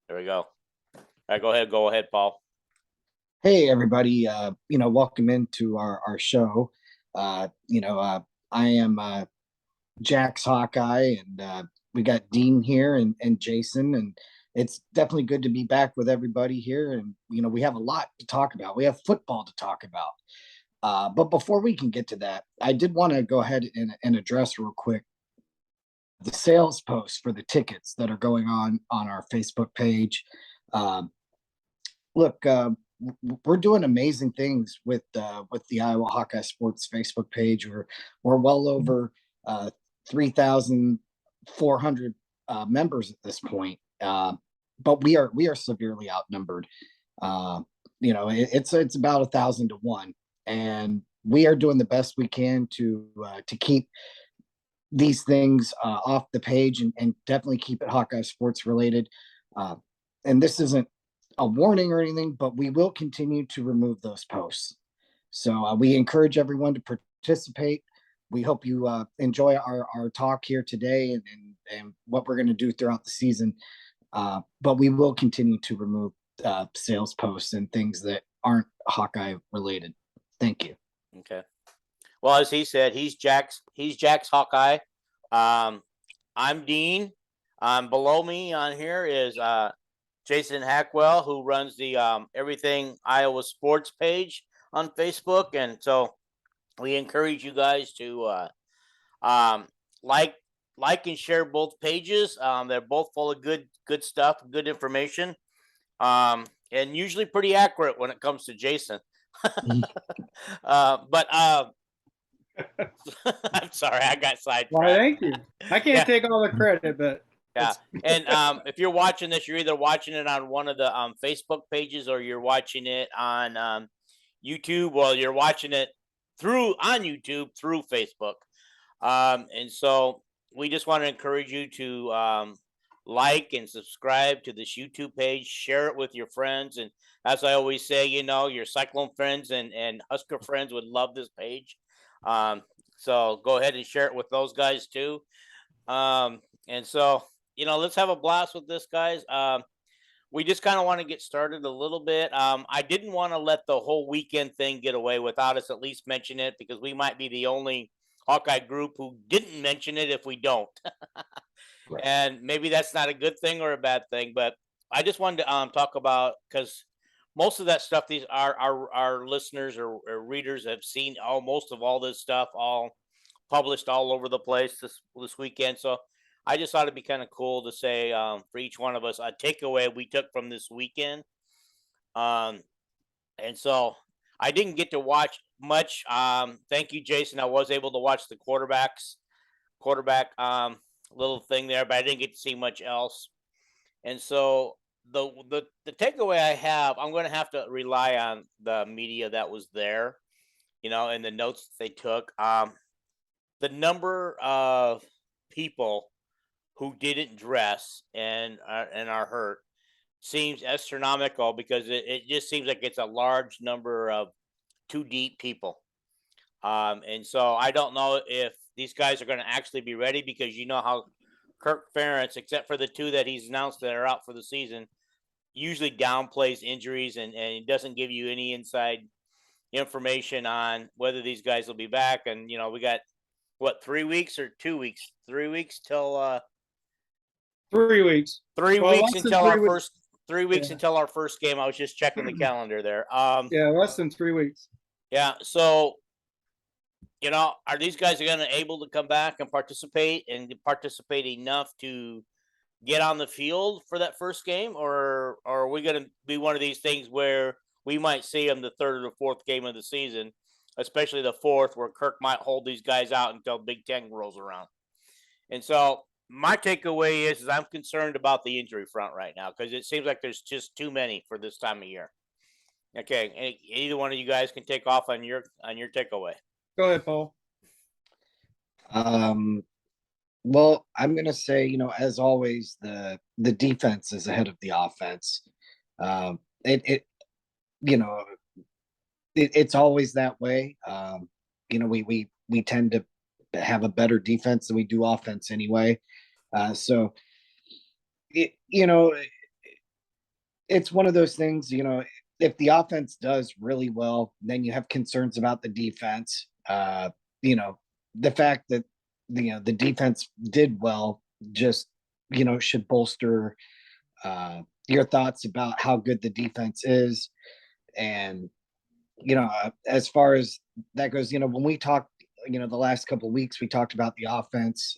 There we go. All right, go ahead. Go ahead, Paul. Hey everybody, welcome into our show. I am Jack's Hawkeye, and we got Dean here and Jason, and it's definitely good to be back with everybody here. And we have a lot to talk about. We have football to talk about. But before we can get to that, I did want to go ahead and address real quick the sales posts for the tickets that are going on our Facebook page. Um, Look, we're doing amazing things with the Iowa Hawkeye Sports Facebook page. We're well over 3,400 members at this point, but we are severely outnumbered. It's about 1,000 to 1, and we are doing the best we can to keep these things off the page and definitely keep it Hawkeye Sports related. Uh, and this isn't a warning or anything, but we will continue to remove those posts. So we encourage everyone to participate. We hope you enjoy our talk here today and what we're going to do throughout the season. But we will continue to remove sales posts and things that aren't Hawkeye related. Thank you. Okay. Well, as he said, he's Jack's Hawkeye. I'm Dean. Below me on here is Jason Hackwell, who runs the Everything Iowa Sports page on Facebook. And so we encourage you guys to like and share both pages. They're both full of good stuff, good information, and usually pretty accurate when it comes to Jason. But I'm sorry, I got sidetracked. Why, thank you. I can't take all the credit, but yeah. And if you're watching this, you're either watching it on one of the Facebook pages or you're watching it on YouTube. Well, you're watching it on YouTube through Facebook. And so we just want to encourage you to like and subscribe to this YouTube page, share it with your friends. And as I always say, your Cyclone friends and Husker friends would love this page. So go ahead and share it with those guys too. And so, let's have a blast with this, guys. We just kind of want to get started a little bit. I didn't want to let the whole weekend thing get away without us at least mention it, because we might be the only Hawkeye group who didn't mention it if we don't. Right. And maybe that's not a good thing or a bad thing, but I just wanted to talk about, because most of that stuff, these our listeners or readers have seen most of all this stuff, all published all over the place this weekend. So I just thought it'd be kind of cool to say for each one of us a takeaway we took from this weekend. And so I didn't get to watch much. Thank you, Jason. I was able to watch the quarterback little thing there, but I didn't get to see much else. And so the takeaway I have, I'm going to have to rely on the media that was there, and the notes they took. The number of people who didn't dress and are hurt seems astronomical, because it just seems like it's a large number of too deep people. And so I don't know if these guys are going to actually be ready, because you know how Kirk Ferentz, except for the two that he's announced that are out for the season, usually downplays injuries and he doesn't give you any inside information on whether these guys will be back. And, we got, 3 weeks or 2 weeks? 3 weeks till 3 weeks. 3 weeks until our first 3 weeks until our first game. I was just checking the calendar there. Yeah, less than 3 weeks. Yeah, so are these guys going to able to come back and participate enough to get on the field for that first game, or are we going to be one of these things where we might see them the third or the fourth game of the season, especially the fourth, where Kirk might hold these guys out until Big Ten rolls around? And so my takeaway is I'm concerned about the injury front right now, because it seems like there's just too many for this time of year. Okay, either one of you guys can take off on your takeaway. Go ahead, Paul. Well, I'm going to say, as always, the defense is ahead of the offense. It's always that way. We tend to have a better defense than we do offense anyway. So it's one of those things, if the offense does really well, then you have concerns about the defense. The fact that the defense did well just should bolster your thoughts about how good the defense is. And as far as that goes, when we talked, the last couple of weeks, we talked about the offense,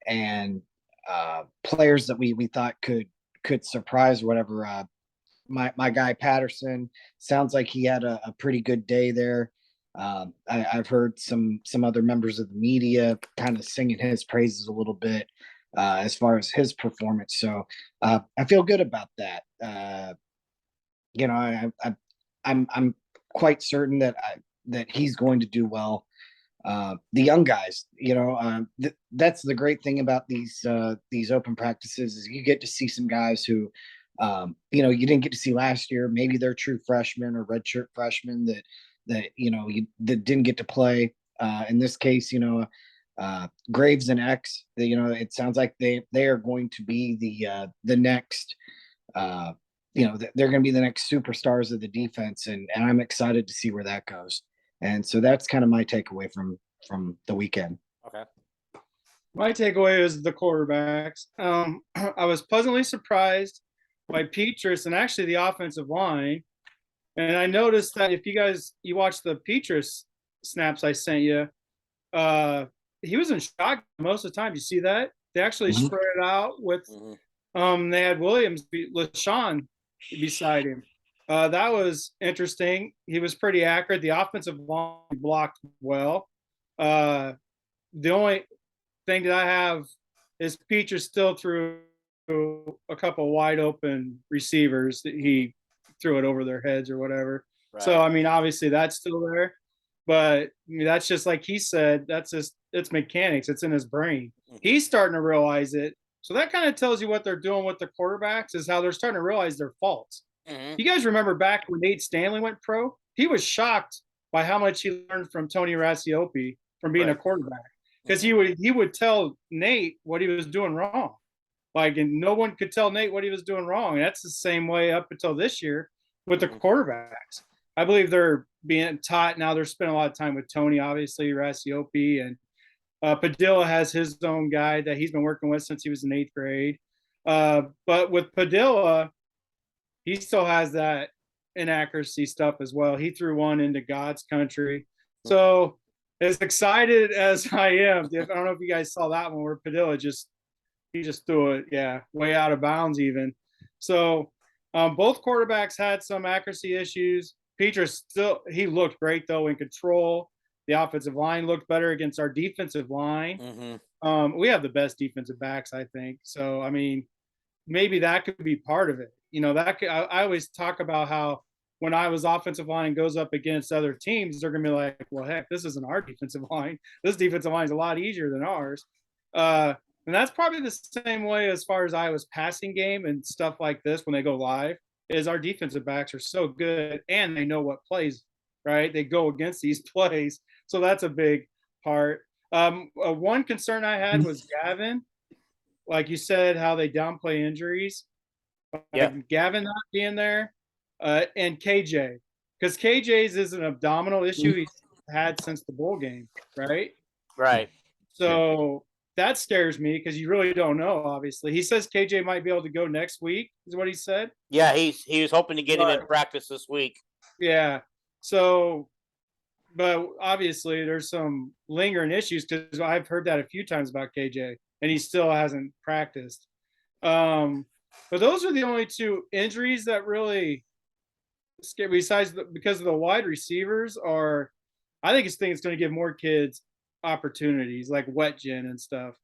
and players that we thought could surprise or whatever. My guy Patterson sounds like he had a pretty good day there. I've heard some other members of the media kind of singing his praises a little bit as far as his performance. So I feel good about that. I'm quite certain that he's going to do well. The young guys, that's the great thing about these open practices is you get to see some guys who, you didn't get to see last year. Maybe they're true freshmen or redshirt freshmen that that didn't get to play. In this case, Graves and X, it sounds like they are going to be the next. They're going to be the next superstars of the defense, and I'm excited to see where that goes. And so that's kind of my takeaway from the weekend. Okay. My takeaway is the quarterbacks. I was pleasantly surprised by Petrus and actually the offensive line. And I noticed that if you watch the Petrus snaps I sent you, he was in shock most of the time. You see that? They actually spread it out with they had Williams LaShawn beside him. That was interesting. He was pretty accurate. The offensive line blocked well. The only thing that I have is Petrus still threw a couple wide open receivers that he threw it over their heads or whatever. Right. So, obviously that's still there. But that's just like he said, it's mechanics. It's in his brain. He's starting to realize it. So that kind of tells you what they're doing with the quarterbacks is how they're starting to realize their faults. You guys remember back when Nate Stanley went pro? He was shocked by how much he learned from Tony Rasiopi from being a quarterback. Because he would tell Nate what he was doing wrong. And no one could tell Nate what he was doing wrong. And that's the same way up until this year with the quarterbacks. I believe they're being taught now. They're spending a lot of time with Tony, obviously, Rasiopi, and Padilla has his own guy that he's been working with since he was in 8th grade. But with Padilla, he still has that inaccuracy stuff as well. He threw one into God's country. So as excited as I am, I don't know if you guys saw that one where Padilla he just threw it, way out of bounds even. So both quarterbacks had some accuracy issues. Petrus he looked great though in control. The offensive line looked better against our defensive line. We have the best defensive backs, I think. So, maybe that could be part of it. I always talk about how when I was offensive line goes up against other teams, they're going to be like, well, heck, this isn't our defensive line. This defensive line is a lot easier than ours. And that's probably the same way as far as Iowa's passing game and stuff like this when they go live is our defensive backs are so good and they know what plays, right? They go against these plays. So that's a big part. One concern I had was Gavin. Like you said, how they downplay injuries. Gavin not being there, and KJ. Because KJ's is an abdominal issue he's had since the bowl game, right? Right. So that scares me because you really don't know, obviously. He says KJ might be able to go next week, is what he said. Yeah, he was hoping to get him in practice this week. Yeah. So, but obviously there's some lingering issues because I've heard that a few times about KJ, and he still hasn't practiced. But those are the only two injuries that really scare me. Besides, because of the wide receivers I think it's going to give more kids opportunities like Wetjen and stuff.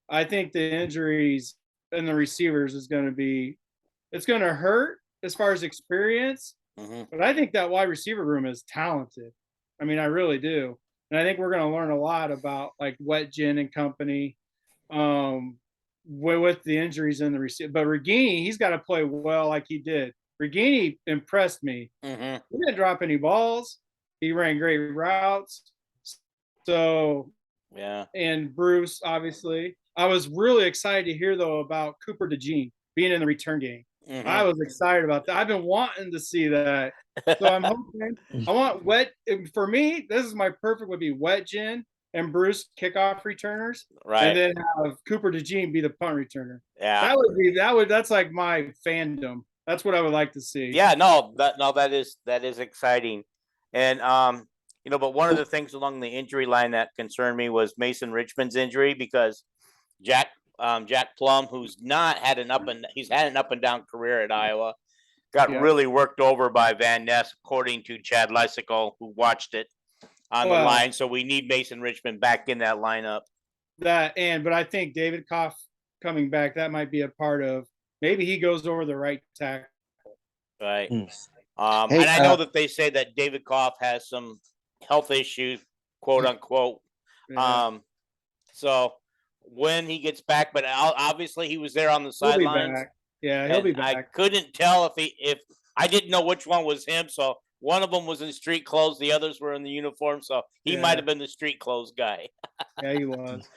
I think the injuries and the receivers is going to hurt as far as experience. But I think that wide receiver room is talented. I really do. And I think we're going to learn a lot about like Wetjen and company with the injuries in the receiver. But Regini, he's got to play well like he did. Regini impressed me. He didn't drop any balls. He ran great routes. So, and Bruce, obviously. I was really excited to hear, though, about Cooper DeJean being in the return game. I was excited about that. I've been wanting to see that. So I'm hoping I want wet for me, this is my perfect would be Wet Jen and Bruce kickoff returners. Right. And then have Cooper DeJean be the punt returner. Yeah. That's like my fandom. That's what I would like to see. Yeah, that is exciting. And but one of the things along the injury line that concerned me was Mason Richmond's injury, because Jack Plum, who's not had he's had an up and down career at Iowa, got really worked over by Van Ness, according to Chad Lysical, who watched it on the line. So we need Mason Richmond back in that lineup. But I think David Koff coming back, that might be a part of, maybe he goes over the right tackle. Right. And I know that they say that David Koff has some health issues, quote unquote. Yeah. So when he gets back, but obviously he was there on the sidelines. Yeah, he'll be back. I couldn't tell if I didn't know which one was him. So one of them was in street clothes, the others were in the uniform. So he might have been the street clothes guy. Yeah, he was.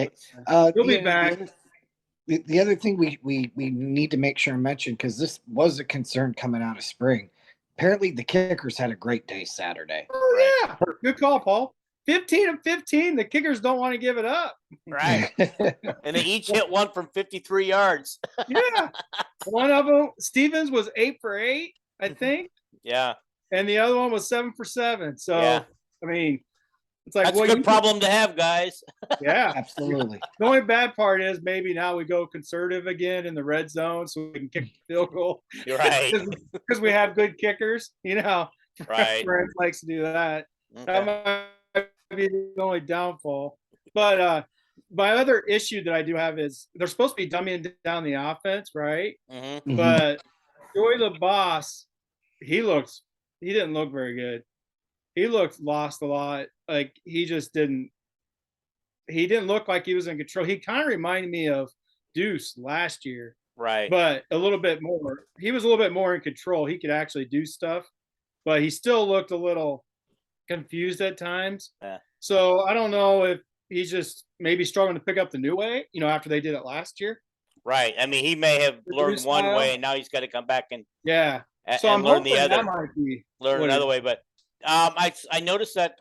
He'll be back. The other thing we need to make sure and mention, because this was a concern coming out of spring. Apparently, the kickers had a great day Saturday. Oh yeah, good call, Paul. 15 of 15. The kickers don't want to give it up. Right. And they each hit one from 53 yards. Yeah. One of them, Stevens, was 8 for 8, I think. Yeah. And the other one was 7 for 7. So I mean, it's like that's a good problem to have, guys. Yeah, absolutely. The only bad part is maybe now we go conservative again in the red zone, so we can kick the field goal. You're right. Because we have good kickers, Right. Friends likes to do that. Okay. That might be the only downfall. But my other issue that I do have is they're supposed to be dumbing down the offense, right? Mm-hmm. But Joey the Boss, he didn't look very good. He looked lost a lot. Like he didn't look like he was in control. He kind of reminded me of Deuce last year. Right. But a little bit more. He was a little bit more in control. He could actually do stuff, but he still looked a little confused at times. Yeah. So I don't know if he's just maybe struggling to pick up the new way, after they did it last year. Right. I mean, he may have learned one way and now he's got to come back and learn the other. Learn another way. But I noticed that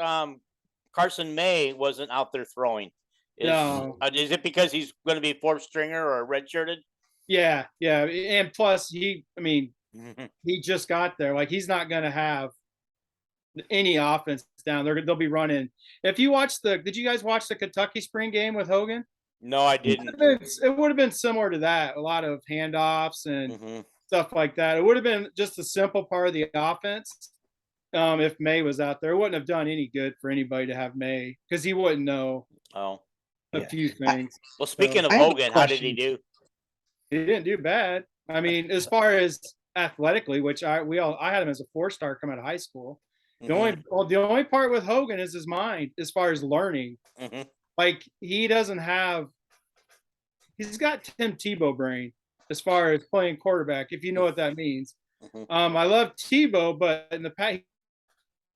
Carson May wasn't out there throwing. Is it because he's going to be fourth stringer or redshirted? Yeah. And plus he just got there. Like he's not going to have any offense down there. They'll be running. If you did you guys watch the Kentucky spring game with Hogan? No, I didn't. It would have been similar to that. A lot of handoffs and stuff like that. It would have been just a simple part of the offense. If May was out there, it wouldn't have done any good for anybody to have May because he wouldn't know a few things. Well, speaking of Hogan, how did he do? He didn't do bad. I mean, as far as athletically, which I had him as a 4-star come out of high school. The only part with Hogan is his mind as far as learning. Like he's got Tim Tebow brain as far as playing quarterback, if you know what that means. I love Tebow, but in the past,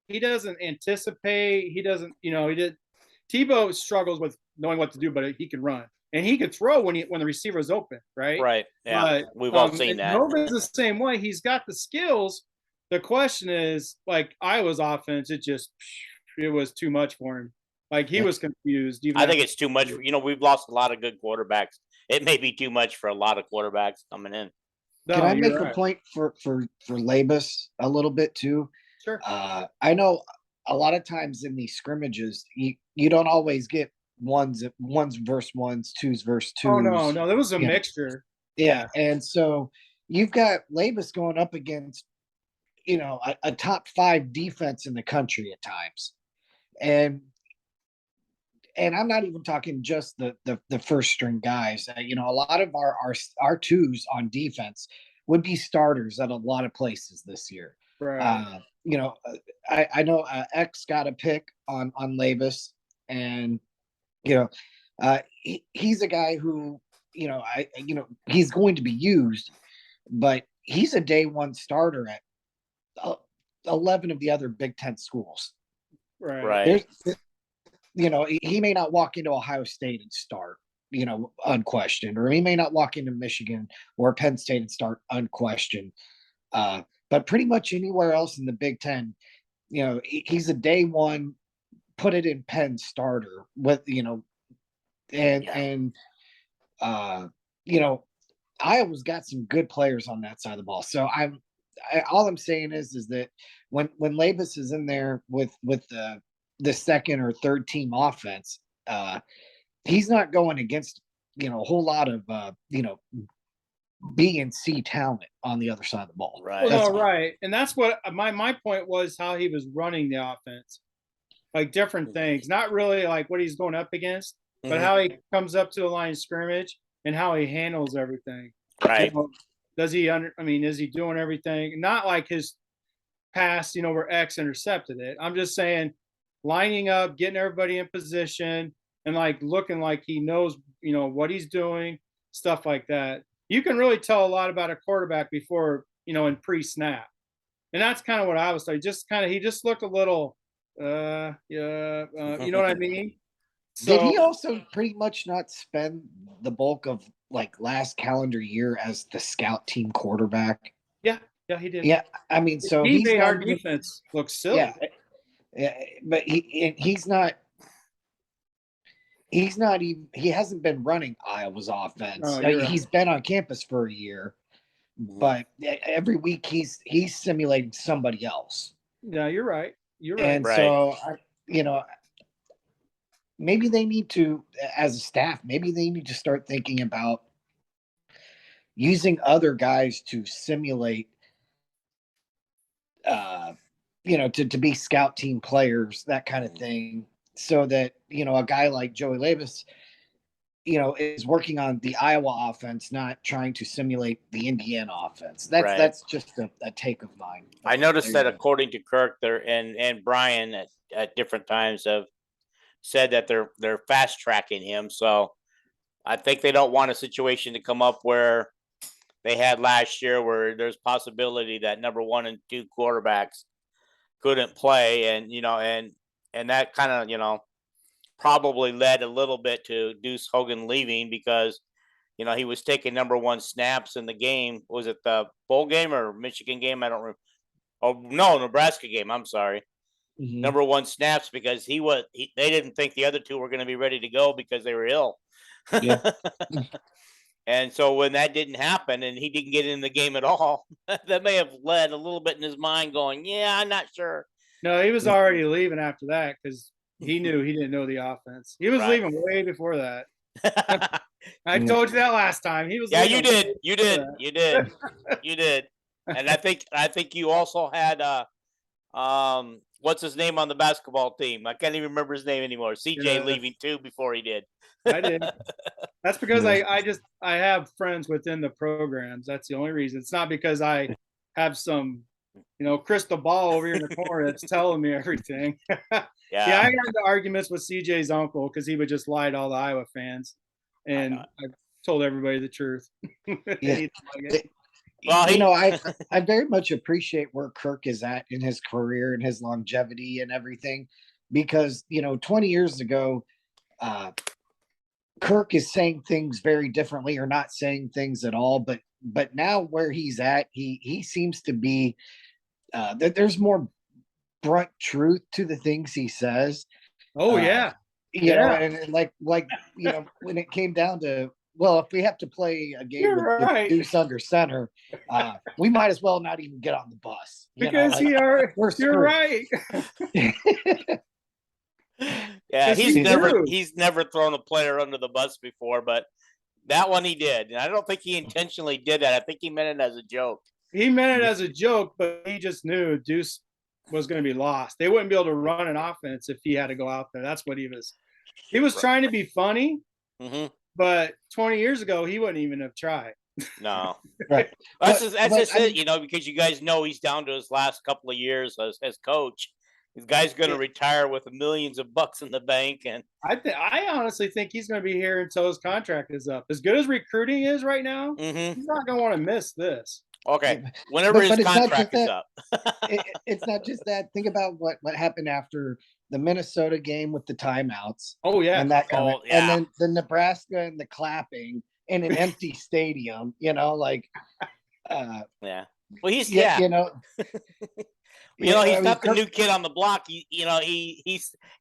he doesn't anticipate. He doesn't, Tebow struggles with knowing what to do, but he can run and he could throw when the receiver is open, right? Right. Yeah, but, we've all seen that. Hogan's the same way. He's got the skills. The question is, like Iowa's offense, it was too much for him. Like he was confused. I think it's too much. We've lost a lot of good quarterbacks. It may be too much for a lot of quarterbacks coming in. Can I make a point for Labus a little bit too? Sure. I know a lot of times in these scrimmages, you don't always get ones versus ones, twos versus twos. Oh no, there was a mixture. Yeah, and so you've got Labus going up against a top 5 defense in the country at times, and I'm not even talking just the first string guys. A lot of our twos on defense would be starters at a lot of places this year. Right. I know X got a pick on Labus, and he's a guy who he's going to be used, but he's a day one starter at 11 of the other Big Ten schools. Right. He may not walk into Ohio State and start, unquestioned, or he may not walk into Michigan or Penn State and start unquestioned. But pretty much anywhere else in the Big Ten, he's a day one, put it in Penn starter with, and Iowa's got some good players on that side of the ball. So all I'm saying is that when Labus is in there with the second or third team offense, he's not going against a whole lot of B and C talent on the other side of the ball. Right. Well, no, right. And that's what my point was, how he was running the offense. Like different things, not really like what he's going up against, but how he comes up to the line of scrimmage and how he handles everything. Right. Is he doing everything? Not like his pass, where X intercepted it. I'm just saying lining up, getting everybody in position, and like looking like he knows, what he's doing, stuff like that. You can really tell a lot about a quarterback before, in pre-snap. And that's kind of what I was saying. He just looked a little, you know what I mean? So, did he also pretty much not spend the bulk of like last calendar year as the scout team quarterback? Yeah, he did. Yeah, I mean, so he he's made our not, defense look silly. Yeah, but he's not even, he hasn't been running Iowa's offense. Oh, you're right. He's been on campus for a year, but every week he's simulating somebody else. Yeah, you're right. You're right. And so, maybe they need to, as a staff, maybe they need to start thinking about using other guys to simulate, to be scout team players, that kind of thing, so that, a guy like Joey Labus, is working on the Iowa offense, not trying to simulate the Indiana offense. That's just a take of mine. I noticed that according to Kirk there and Brian at different times have said that they're fast tracking him. So I think they don't want a situation to come up where they had last year, where there's possibility that number 1 and 2 quarterbacks couldn't play, and that kind of probably led a little bit to Deuce Hogan leaving, because he was taking number 1 snaps in the game. Was it the bowl game or Michigan game? I don't remember. Oh no, Nebraska game. I'm sorry. Mm-hmm. Number 1 snaps, because they didn't think the other 2 were going to be ready to go because they were ill. Yeah. And so when that didn't happen and he didn't get in the game at all, that may have led a little bit in his mind going, yeah, I'm not sure. No, he was already leaving after that, because he knew he didn't know the offense. He was leaving way before that. I told you that last time. He was. Yeah, you did. You did. And I think you also had what's his name on the basketball team? I can't even remember his name anymore. CJ leaving too before he did. I did. That's because I have friends within the programs. That's the only reason. It's not because I have some, crystal ball over here in the corner that's telling me everything. Yeah, I got into arguments with CJ's uncle because he would just lie to all the Iowa fans, and I told everybody the truth. Yeah. Well, I very much appreciate where Kirk is at in his career and his longevity and everything, because 20 years ago, Kirk is saying things very differently, or not saying things at all. But now where he's at, he seems to be there's more blunt truth to the things he says. Oh yeah. And like when it came down to, well, if we have to play a game with Deuce under center, we might as well not even get on the bus. Because you're right. Yeah, he's never thrown a player under the bus before, but that one he did. And I don't think he intentionally did that. I think he meant it as a joke. He meant it as a joke, but he just knew Deuce was going to be lost. They wouldn't be able to run an offense if he had to go out there. That's what he was trying to be funny. Mm-hmm. But 20 years ago, he wouldn't even have tried. No. Right. That's just it, because you guys know he's down to his last couple of years as coach. This guy's going to retire with millions of bucks in the bank. And I honestly think he's going to be here until his contract is up. As good as recruiting is right now, he's not going to want to miss this. Okay. Whenever his but it's not contract just is that. up. It's not just that. Think about what happened after the Minnesota game with the timeouts Oh yeah. and that comment, Oh, yeah. and then the Nebraska and the clapping in an empty stadium. Like, Yeah. Well, he's yeah, yeah. He's I mean, not the new kid on the block. He's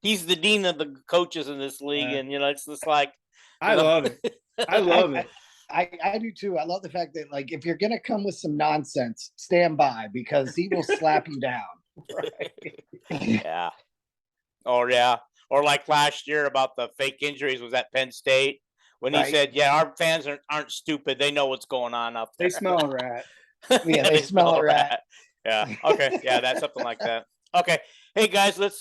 the dean of the coaches in this league, Yeah. and it's just like I love it. I love it. I do too. I love the fact that, like, if you're gonna come with some nonsense, stand by, because he will slap you down. Yeah. Oh yeah. Or like last year about the fake injuries was at Penn State when he Right. said, "Yeah, our fans aren't stupid. They know what's going on up there. They smell a rat. Yeah, they smell a rat. Yeah. Okay. Yeah, that's something like that. Okay. Hey guys, that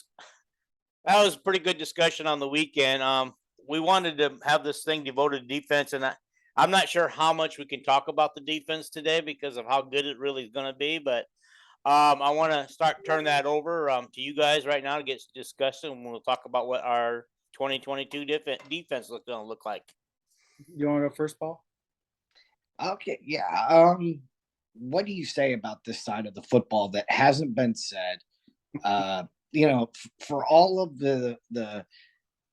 was a pretty good discussion on the weekend. We wanted to have this thing devoted to defense, and I'm not sure how much we can talk about the defense today because of how good it really is going to be. But I want to turn that over to you guys right now to get discussing. And we'll talk about what our 2022 defense is going to look like. You want to go first, Paul? Okay, yeah. What do you say about this side of the football that hasn't been said? For all of the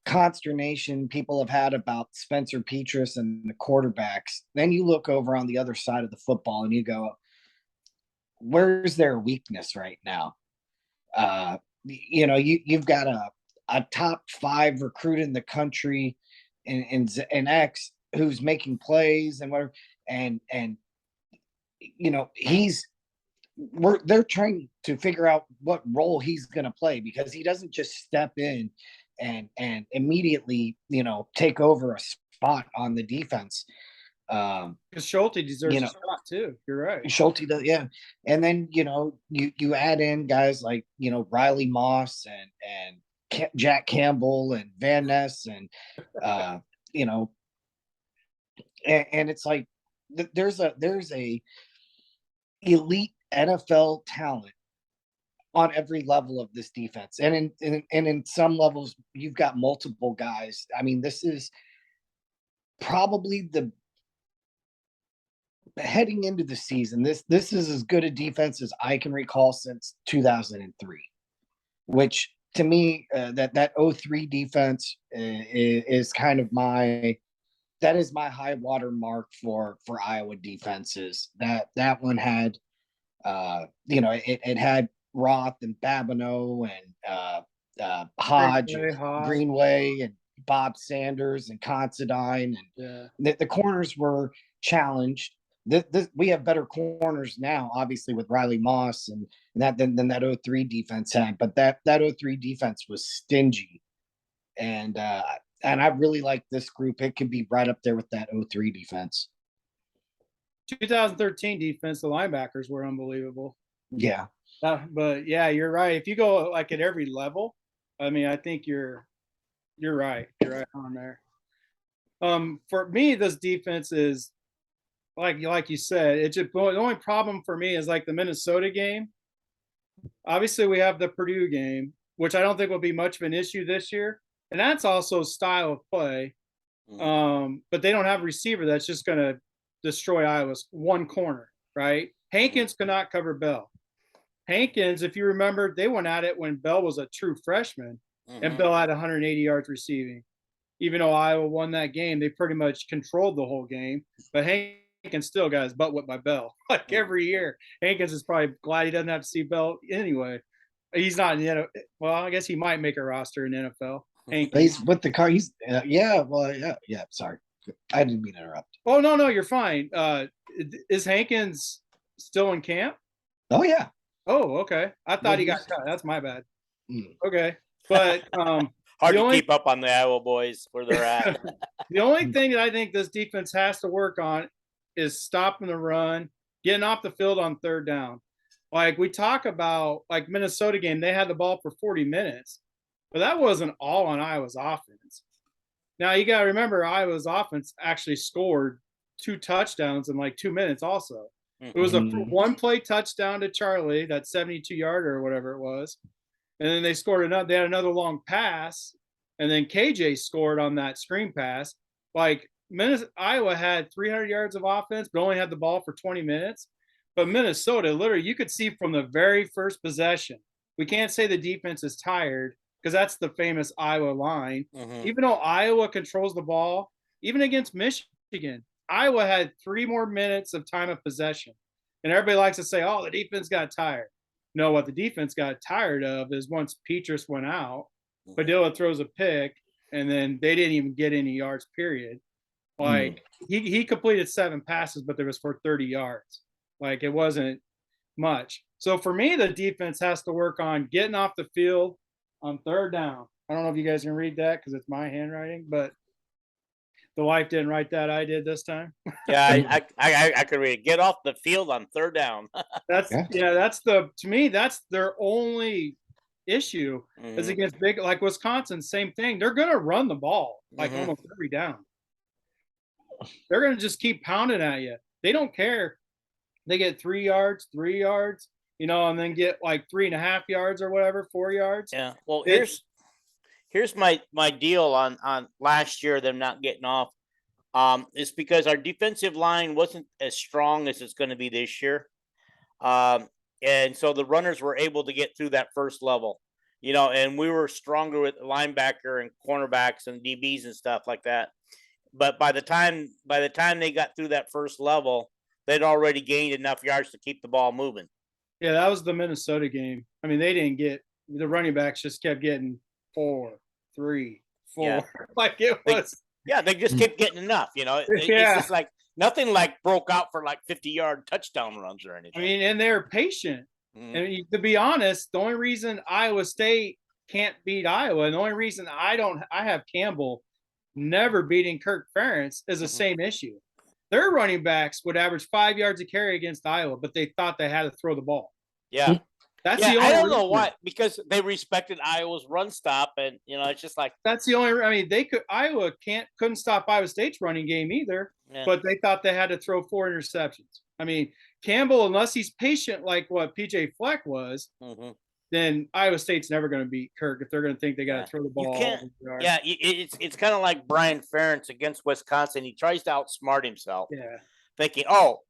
consternation people have had about Spencer Petras and the quarterbacks, then you look over on the other side of the football and you go, where's their weakness right now? You've got a top 5 recruit in the country in X who's making plays and whatever, and they're trying to figure out what role he's going to play, because he doesn't just step in and immediately take over a spot on the defense. Because Schulte deserves a spot too. You're right. Schulte does, yeah. And then you add in guys like Riley Moss and Jack Campbell and Van Ness and and it's like there's a elite NFL talent on every level of this defense, and in some levels you've got multiple guys. I mean, this is probably heading into the season. This is as good a defense as I can recall since 2003, which to me that 03 defense is kind of my high water mark for Iowa defenses. That one had it had Roth and Babineau and Hodge, Greenway and Bob Sanders and Considine, and the corners were challenged. We have better corners now, obviously, with Riley Moss and that than that 03 defense had, but that 03 defense was stingy, and I really like this group. It could be right up there with that 03 defense. 2013 defense, the linebackers were unbelievable. Yeah. But yeah, you're right. If you go like at every level, I mean, I think you're right. You're right on there. For me, this defense is like you said, it's just the only problem for me is like the Minnesota game. Obviously, we have the Purdue game, which I don't think will be much of an issue this year. And that's also style of play. But they don't have a receiver that's just going to destroy Iowa's one corner, right? Hankins could not cover Bell. Hankins, if you remember, they went at it when Bell was a true freshman, and Bell had 180 yards receiving. Even though Iowa won that game, they pretty much controlled the whole game. But Hankins still got his butt whipped by Bell, like every year. Hankins is probably glad he doesn't have to see Bell anyway. He's not in the NFL. Well, I guess he might make a roster in the NFL. He's with the car. He's yeah. Sorry, I didn't mean to interrupt. Oh no, you're fine. Is Hankins still in camp? Oh yeah. Oh, okay. I thought he got cut. That's my bad. Okay, but hard to keep up on the Iowa boys where they're at. The only thing that I think this defense has to work on is stopping the run, getting off the field on third down. Like we talk about, like Minnesota game, they had the ball for 40 minutes, but that wasn't all on Iowa's offense. Now you got to remember, Iowa's offense actually scored 2 touchdowns in like 2 minutes also. It was a one-play touchdown to Charlie, that 72-yarder or whatever it was. And then they scored another. They had another long pass, and then KJ scored on that screen pass. Like Iowa had 300 yards of offense, but only had the ball for 20 minutes. But Minnesota, literally, you could see from the very first possession. We can't say the defense is tired because that's the famous Iowa line. Mhm. Even though Iowa controls the ball, even against Michigan, Iowa had 3 more minutes of time of possession. And everybody likes to say, oh, the defense got tired. No, what the defense got tired of is once Petrus went out, Padilla throws a pick, and then they didn't even get any yards, period. Like he completed 7 passes, but there was for 30 yards. Like it wasn't much. So for me, the defense has to work on getting off the field on 3rd down. I don't know if you guys can read that because it's my handwriting, but the wife didn't write that. I did this time. Yeah, I could read it. Get off the field on 3rd down. That's that's to me, that's their only issue is Mhm. against big like Wisconsin, same thing. They're gonna run the ball like Mhm. almost every down. They're gonna just keep pounding at you. They don't care. They get 3 yards, 3 yards, and then get like 3.5 yards or whatever, 4 yards. Yeah. Well, It, here's my deal on last year them not getting off. It's because our defensive line wasn't as strong as it's going to be this year. And so the runners were able to get through that first level, and we were stronger with linebacker and cornerbacks and DBs and stuff like that. But by the time they got through that first level, they'd already gained enough yards to keep the ball moving. yeah, that was the Minnesota game. I mean, they didn't get the running backs just kept getting 4, 3, 4. Yeah. Like it was. They just kept getting enough. It's Yeah. just like nothing like broke out for like 50-yard touchdown runs or I anything. mean, and they're patient. Mhm. And to be honest, the only reason Iowa State can't beat Iowa, and the only reason I have Campbell never beating Kirk Ferentz is the same issue. Their running backs would average 5 yards a carry against Iowa, but they thought they had to throw the ball. Yeah. That's Yeah, the only I don't know reason. why, because they respected Iowa's run stop, and it's just like That's the only. I mean, Iowa couldn't stop Iowa State's running game either, yeah. but they thought they had to throw 4 interceptions. I mean, Campbell, unless he's patient like what PJ Fleck was, Mhm. then Iowa State's never going to beat Kirk if they're going to think they got to Yeah. throw the ball. You can't. Yeah, it's kind of like Brian Ferentz against Wisconsin. He tries to outsmart himself, Yeah. thinking, "Oh,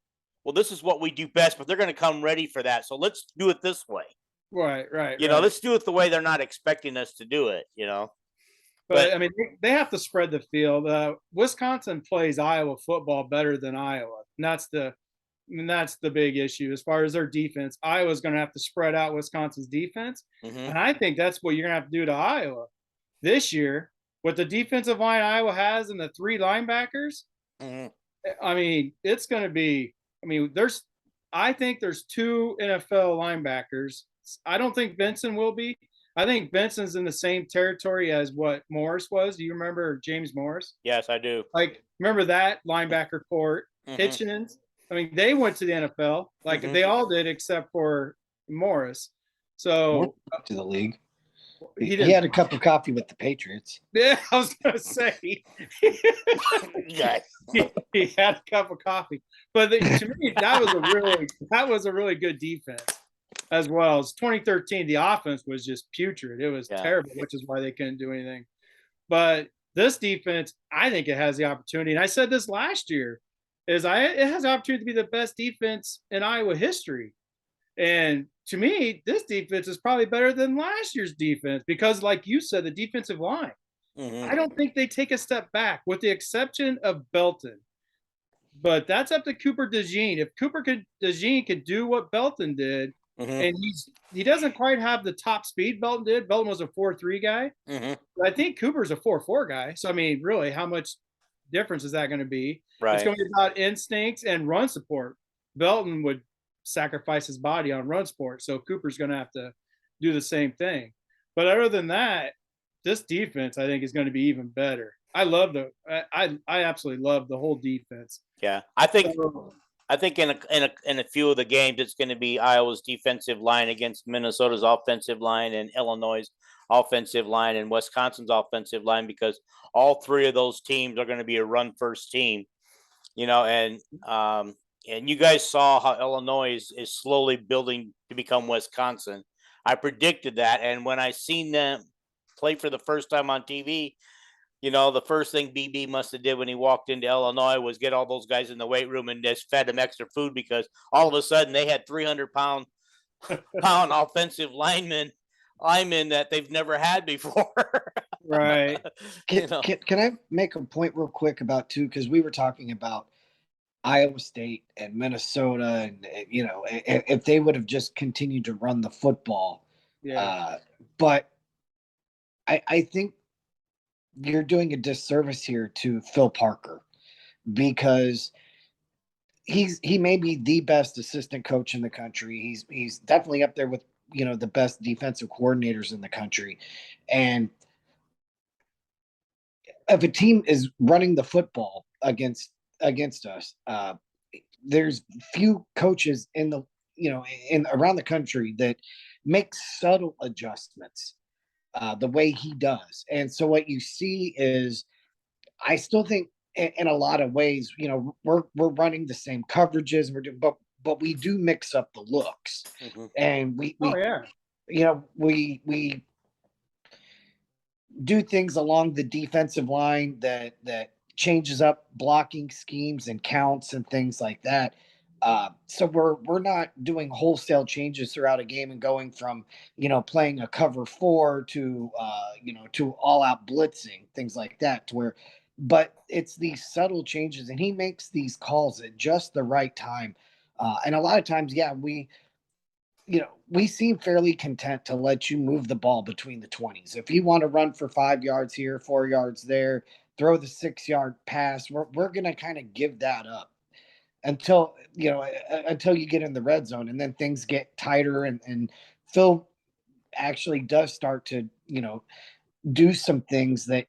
well, this is what we do best, but they're going to come ready for that. So let's do it this way. Right. Let's do it the way they're not expecting us to do it. But I mean, they have to spread the field. Wisconsin plays Iowa football better than Iowa, and that's the big issue as far as their defense. Iowa's going to have to spread out Wisconsin's defense, and I think that's what you're going to have to do to Iowa this year with the defensive line Iowa has and the 3 linebackers. Mhm. I mean, it's going to be. I mean, I think there's 2 NFL linebackers. I don't think Benson will be. I think Benson's in the same territory as what Morris was. Do you remember James Morris? Yes, I do. Like, remember that linebacker court? Mhm. Hitchens. I mean, they went to the NFL. Like they all did, except for Morris. So to the league. he He had a cup of coffee with the Patriots. Yeah, I was gonna say Yeah. he had a cup of coffee. But to me, that was a really good defense as well. As 2013, the offense was just putrid. It was terrible, which is why they couldn't do anything. But this defense, I think it has the opportunity. And I said this last year, it has the opportunity to be the best defense in Iowa history. And to me, this defense is probably better than last year's defense because, like you said, the defensive line. Mhm. I don't think they take a step back, with the exception of Belton. But that's up to Cooper DeJean. If DeJean could do what Belton did, and he doesn't quite have the top speed Belton did. Belton was a 4.3 guy. But I think Cooper's a 4.4 guy. So I mean, really, how much difference is that going to be? Right. It's going to be about instincts and run support. Belton would sacrifice his body on run support, so Cooper's going to have to do the same thing. But other than that, this defense, I think, is going to be even better. I absolutely love the whole defense. Yeah, I think in a few of the games, it's going to be Iowa's defensive line against Minnesota's offensive line and Illinois' offensive line and Wisconsin's offensive line, because all 3 of those teams are going to be a run-first team. And you guys saw how Illinois is slowly building to become Wisconsin. I predicted that, and when I seen them play for the first time on TV, The first thing BB must have did when he walked into Illinois was get all those guys in the weight room and just fed them extra food, because all of a sudden they had 300-pound offensive linemen that they've never had before. Right. Can I make a point real quick about too? Because we were talking about Iowa State and Minnesota, and if they would have just continued to run the football. Yeah. But I think you're doing a disservice here to Phil Parker, because he may be the best assistant coach in the country. He's definitely up there with the best defensive coordinators in the country. And if a team is running the football against us, there's few coaches in around the country that make subtle adjustments the way he does. And so what you see is, I still think in a lot of ways, we're running the same coverages, but we do mix up the looks. Mhm. And we do things along the defensive line that changes up blocking schemes and counts and things like that. So we're not doing wholesale changes throughout a game and going from playing a cover 4 to to all out blitzing, things like that, but it's these subtle changes, and he makes these calls at just the right time. And a lot of times, we seem fairly content to let you move the ball between the 20s. If you want to run for 5 yards here, 4 yards there, throw the 6-yard pass, we're going to kind of give that up until you get in the red zone, and then things get tighter, and Phil actually does start to do some things that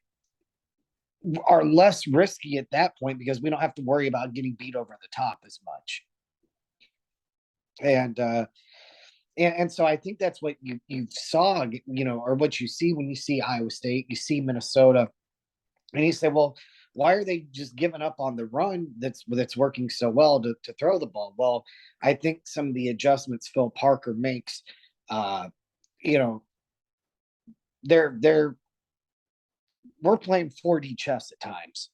are less risky at that point, because we don't have to worry about getting beat over the top as much. And so I think that's what you saw, or what you see when you see Iowa State, you see Minnesota, and you say, well, why are they just giving up on the run that's working so well to throw the ball? Well, I think some of the adjustments Phil Parker makes, we're playing 4D chess at times.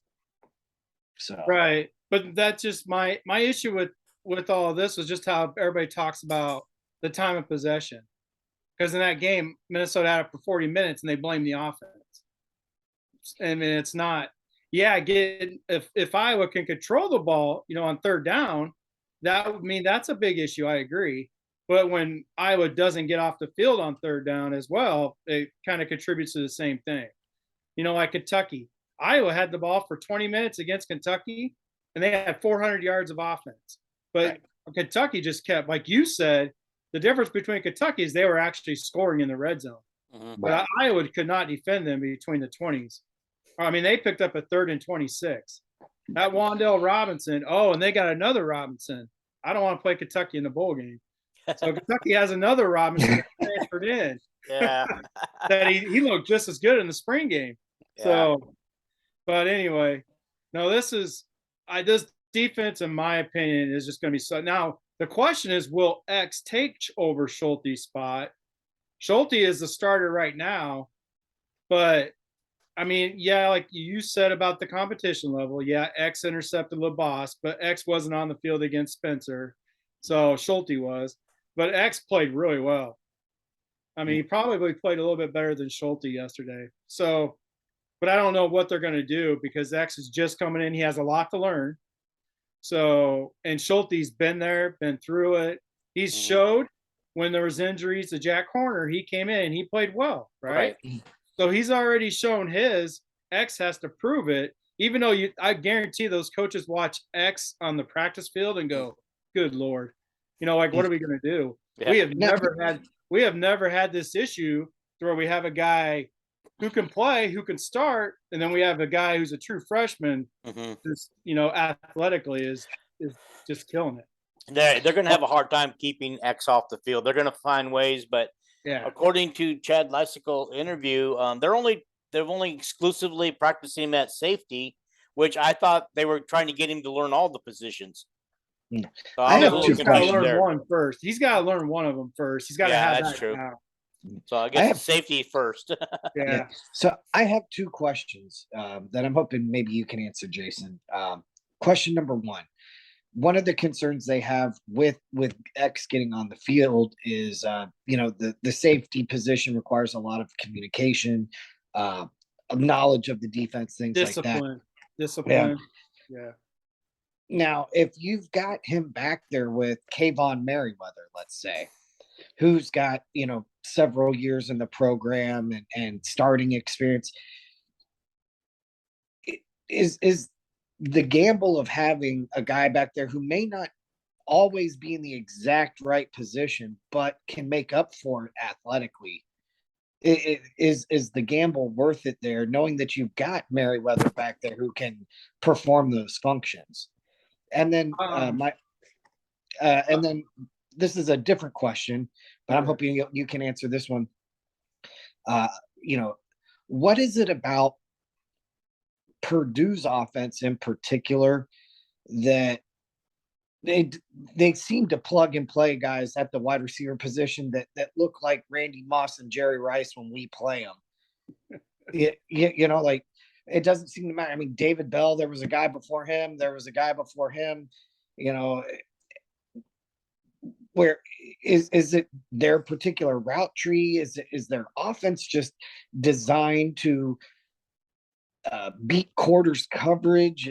So Right. But that's just my issue with all of this was just how everybody talks about the time of possession. Because in that game, Minnesota had it for 40 minutes and they blame the offense. I mean, it's not, if Iowa can control the ball, on third down, that's a big issue. I agree. But when Iowa doesn't get off the field on third down as well, it kind of contributes to the same thing. Like Kentucky. Iowa had the ball for 20 minutes against Kentucky, and they had 400 yards of offense. But Kentucky just kept, like you said, the difference between Kentucky is they were actually scoring in the red zone. Mhm. But Iowa could not defend them between the 20s. I mean, they picked up a 3rd and 26. That Wandale Robinson, and they got another Robinson. I don't want to play Kentucky in the bowl game. So Kentucky has another Robinson that transferred in. Yeah. That he looked just as good in the spring game. Yeah. So, but anyway, no, this defense, in my opinion, is just going to be so. Now, the question is, will X take over Schulte's spot? Schulte is the starter right now, but I mean, like you said about the competition level, X intercepted LaBosse, but X wasn't on the field against Spencer, so Schulte was. But X played really well. I mean, he probably played a little bit better than Schulte yesterday. So, but I don't know what they're going to do, because X is just coming in. He has a lot to learn. So, and Schulte's been there, been through it. He's showed when there was injuries to Jack Horner, he came in and he played well, right? So he's already shown his. X has to prove it, even though I guarantee those coaches watch X on the practice field and go, good Lord, like, what are we going to do? Yeah. We have never had this issue where we have a guy who can play, who can start, and then we have a guy who's a true freshman, just, athletically is just killing it. They're going to have a hard time keeping X off the field. They're going to find ways, but according to Chad Leisicle's interview, they're only exclusively practicing at safety, which I thought they were trying to get him to learn all the positions. So I have he's got to learn one first. He's got to learn one of them first. He's got to have that. True. Now. So I guess have- safety first. Yeah. So I have two questions that I'm hoping maybe you can answer, Jason. Question number one. One of the concerns they have with X getting on the field is the safety position requires a lot of communication, uh, knowledge of the defense, things like that. Discipline. Yeah. Now, if you've got him back there with Kayvon Merriweather, let's say, who's got several years in the program and starting experience, is the gamble of having a guy back there who may not always be in the exact right position, but can make up for it athletically. Is the gamble worth it there, knowing that you've got Merriweather back there who can perform those functions? And then and then this is a different question, but I'm hoping you can answer this one. What is it about Purdue's offense in particular that they seem to plug and play guys at the wide receiver position that look like Randy Moss and Jerry Rice when we play them? Like it doesn't seem to matter. I mean, David Bell, there was a guy before him. There was a guy before him. Where is it their particular route tree? Is their offense just designed to beat quarters coverage?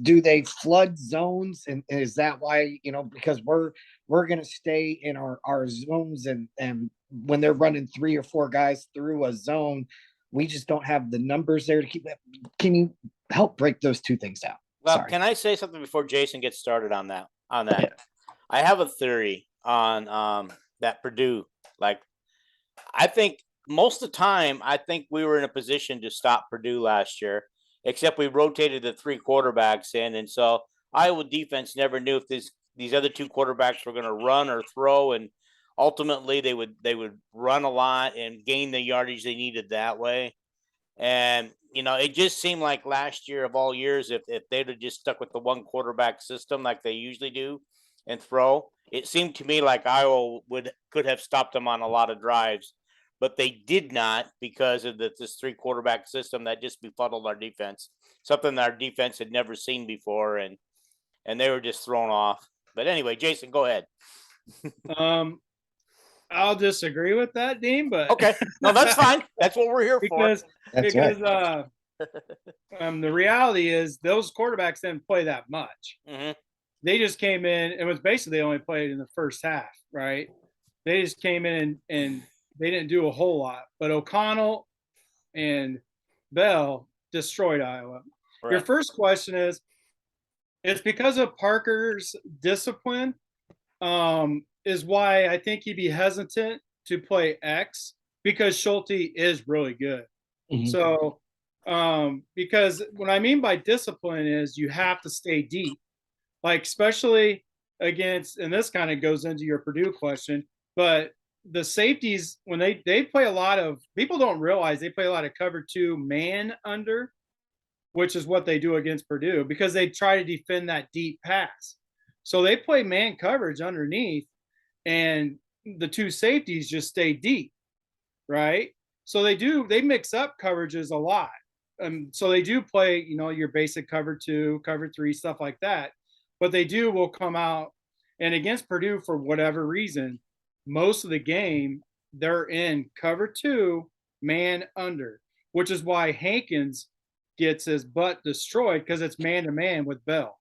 Do they flood zones, and is that why because we're going to stay in our zones, and when they're running 3 or 4 guys through a zone, we just don't have the numbers there to keep that? Can you help break those two things down? Well, Sorry. can I say something before Jason gets started on that? Yeah. I have a theory on that Purdue. Like, I think most of the time, I think we were in a position to stop Purdue last year, except we rotated the 3 quarterbacks in, and so Iowa defense never knew if these other 2 quarterbacks were going to run or throw, and ultimately they would run a lot and gain the yardage they needed that way. And it just seemed like last year of all years, if they'd have just stuck with the 1 quarterback system like they usually do and throw, it seemed to me like Iowa could have stopped them on a lot of drives, but they did not, because of this 3 quarterback system that just befuddled our defense, something that our defense had never seen before, and they were just thrown off. But anyway, Jason, go ahead. I'll disagree with that, Dean, but okay, no, that's fine. That's what we're here because for. The reality is those quarterbacks didn't play that much. Mm-hmm. They just came in. It was basically they only played in the first half, right? They just came in and they didn't do a whole lot. But O'Connell and Bell destroyed Iowa. Right. Your first question is, it's because of Parker's discipline, is why I think he'd be hesitant to play X, because Schulte is really good. Mm-hmm. So, because what I mean by discipline is you have to stay deep, like especially against, and this kind of goes into your Purdue question, but the safeties, when they play a lot of, people don't realize they play a lot of cover 2 man under, which is what they do against Purdue, because they try to defend that deep pass. So they play man coverage underneath, and the 2 safeties just stay deep, right? So they mix up coverages a lot. So they do play, your basic cover 2, cover 3, stuff like that. But they will come out, and against Purdue, for whatever reason, most of the game, they're in cover 2, man under, which is why Hankins gets his butt destroyed, because it's man-to-man with Bell.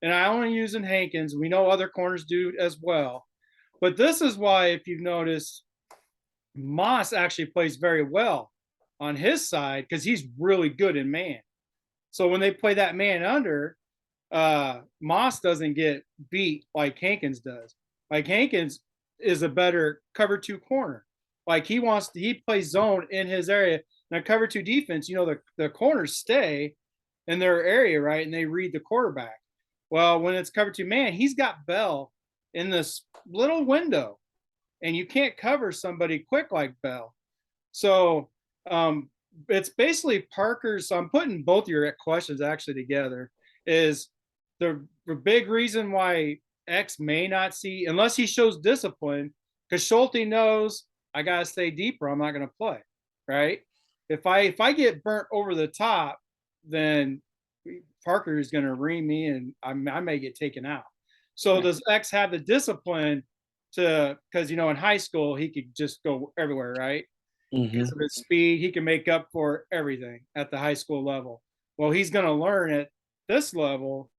And I only using Hankins. We know other corners do as well. But this is why, if you've noticed, Moss actually plays very well on his side, because he's really good in man. So when they play that man under, Moss doesn't get beat like Hankins does. Like Hankins is a better cover 2 corner. Like he plays zone in his area. Now cover 2 defense, the corners stay in their area, right? And they read the quarterback. Well, when it's cover 2 man, he's got Bell in this little window, and you can't cover somebody quick like Bell. So it's basically Parker's. So I'm putting both your questions actually together. Is the big reason why X may not see, unless he shows discipline, because Schulte knows I gotta stay deeper. I'm not gonna play, right? If I get burnt over the top, then Parker is gonna ream me, and I may get taken out. So does X have the discipline to? Because in high school he could just go everywhere, right? Because of his speed, he can make up for everything at the high school level. Well, he's going to learn at this level.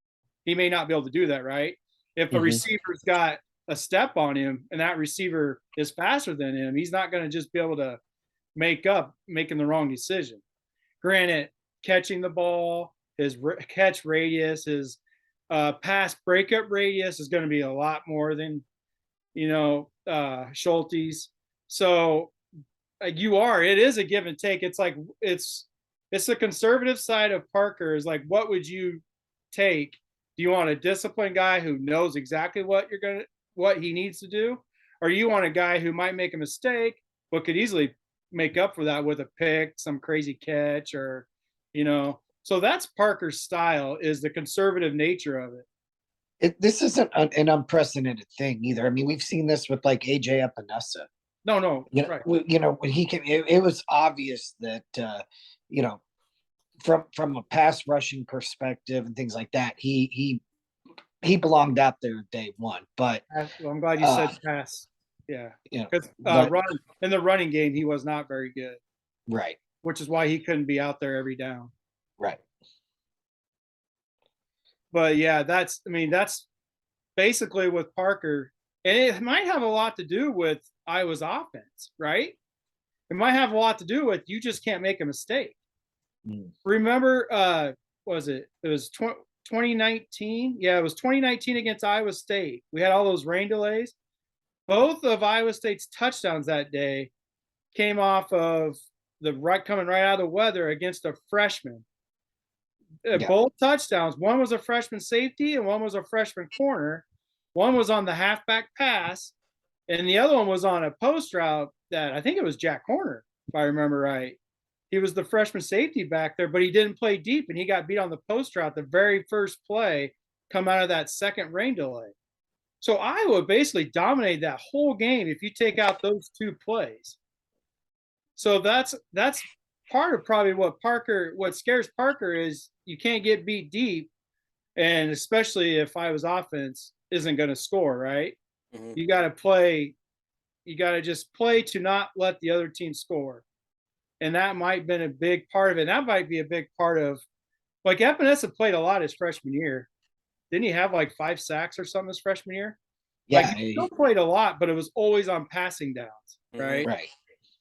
He may not be able to do that, right? If a receiver's got a step on him and that receiver is faster than him, he's not going to just be able to make up making the wrong decision. Granted, catching the ball, his catch radius, his pass breakup radius is going to be a lot more than Schulte's. So it is a give and take. It's like it's the conservative side of Parker is like, what would you take? Do you want a disciplined guy who knows exactly what he needs to do, or you want a guy who might make a mistake but could easily make up for that with a pick, some crazy catch, or so that's Parker's style, is the conservative nature of it. This isn't an unprecedented thing either. I mean, we've seen this with like AJ Epinesa. No, right. When he came, it was obvious that from a pass rushing perspective and things like that, he belonged out there day one. But I'm glad you said pass. Yeah, because in the running game he was not very good. Right. Which is why he couldn't be out there every down. Right. But yeah, that's basically with Parker, and it might have a lot to do with Iowa's offense, right? It might have a lot to do with you just can't make a mistake. Remember, was it? It was 2019. Yeah, it was 2019 against Iowa State. We had all those rain delays. Both of Iowa State's touchdowns that day came off of coming right out of the weather against a freshman. Both touchdowns. One was a freshman safety and one was a freshman corner. One was on the halfback pass, and the other one was on a post route that I think it was Jack Horner, if I remember right. He was the freshman safety back there, but he didn't play deep, and he got beat on the post route the very first play come out of that second rain delay. So Iowa basically dominated that whole game if you take out those two plays. So that's part of probably what scares Parker is you can't get beat deep, and especially if Iowa's offense isn't going to score, right? You got to play. You got to just play to not let the other team score. And that might have been a big part of it. That might be a big part of, like, Epinesa played a lot his freshman year. Didn't he have like 5 sacks or something his freshman year? Yeah. He still played a lot, but it was always on passing downs, right? Right.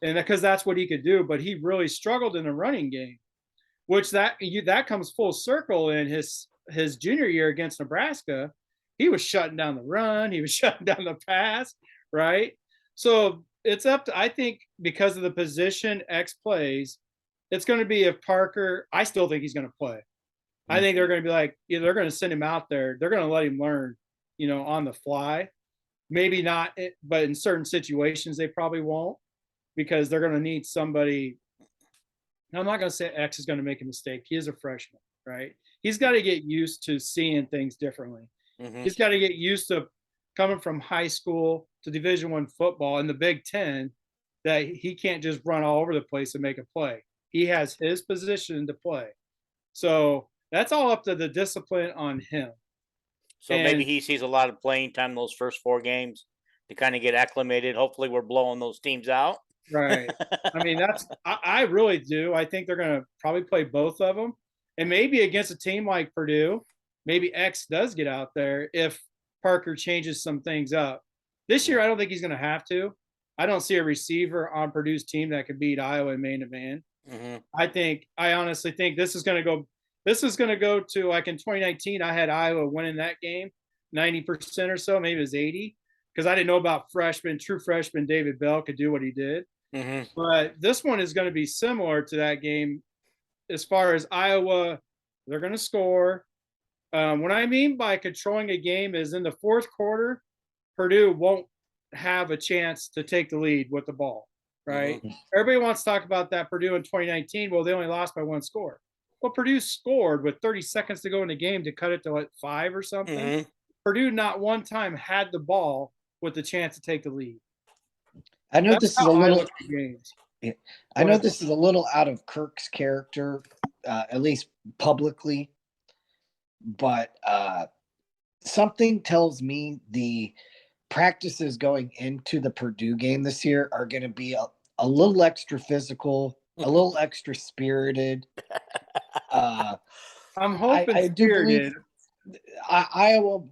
And because that's what he could do, but he really struggled in the running game, which that comes full circle in his junior year against Nebraska. He was shutting down the run. He was shutting down the pass, right? So it's up to, I think, because of the position X plays, it's going to be if Parker, I still think he's going to play. I think they're going to be like, they're going to send him out there. They're going to let him learn, on the fly. Maybe not, but in certain situations, they probably won't, because they're going to need somebody. I'm not going to say X is going to make a mistake. He is a freshman, right? He's got to get used to seeing things differently. He's got to get used to coming from high school to Division I football in the Big Ten, that he can't just run all over the place and make a play. He has his position to play. So that's all up to the discipline on him. So maybe he sees a lot of playing time those first 4 games to kind of get acclimated. Hopefully we're blowing those teams out. Right. I mean, I really do. I think they're going to probably play both of them. And maybe against a team like Purdue, maybe X does get out there if Parker changes some things up. This year, I don't think he's going to have to. I don't see a receiver on Purdue's team that could beat Iowa man-to-man. I honestly think this is going to go to, like in 2019, I had Iowa winning that game, 90% or so, maybe it was 80, because I didn't know about true freshman David Bell could do what he did. But this one is going to be similar to that game as far as Iowa, they're going to score. What I mean by controlling a game is in the fourth quarter, Purdue won't have a chance to take the lead with the ball, right? Everybody wants to talk about that Purdue in 2019. Well, they only lost by 1 score. Well, Purdue scored with 30 seconds to go in the game to cut it to 5 or something. Purdue not one time had the ball with the chance to take the lead. I know That's this is how a I little. look at games. I know this is a little out of Kirk's character, at least publicly, but something tells me the practices going into the Purdue game this year are going to be a little extra physical, a little extra spirited. I'm hoping I do believe spirited. Iowa.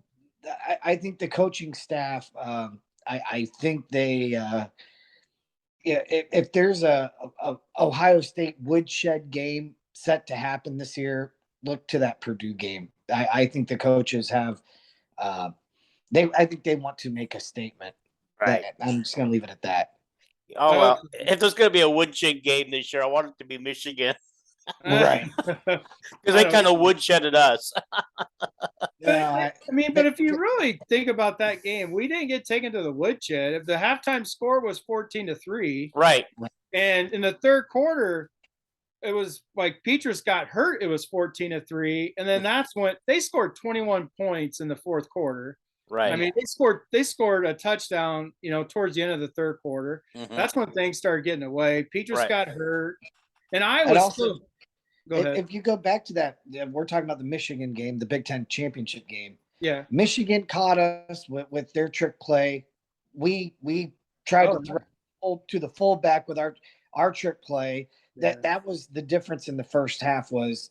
I think the coaching staff. I think they. If there's a Ohio State woodshed game set to happen this year, look to that Purdue game. I think the coaches have. I think they want to make a statement. Right. I'm just going to leave it at that. Oh well, if there's going to be a woodshed game this year, I want it to be Michigan Right. because they kind of woodshedded us. I mean, but if you really think about that game, we didn't get taken to the woodshed. If the halftime score was 14-3, Right. and in the third quarter, it was like Petrus got hurt. It was 14-3, and then that's when they scored 21 points in the fourth quarter. Right. I mean, they scored a touchdown, towards the end of the third quarter. Mhm. That's when things started getting away. Petrus Right. got hurt, and I was also, still. Go ahead. If you go back to that, we're talking about the Michigan game, the Big Ten championship game. Yeah. Michigan caught us with their trick play. We tried to throw to the fullback with our trick play. Yeah. That was the difference in the first half was,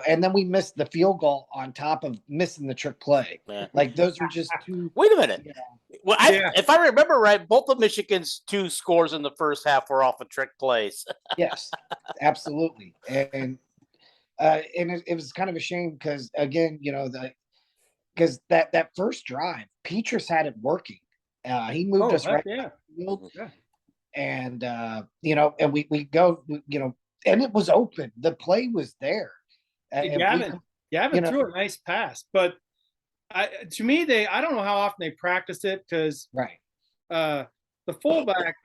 and then we missed the field goal on top of missing the trick play. Yeah. Like those were just two. Wait a minute. Well, if I remember right, both of Michigan's 2 scores in the first half were off of trick plays. Yes, absolutely. And it was kind of a shame because again, because that first drive, Petrus had it working. He moved us right. Yeah. And and we go, and it was open. The play was there. Gavin threw a nice pass, but to me, I don't know how often they practiced it because the fullback.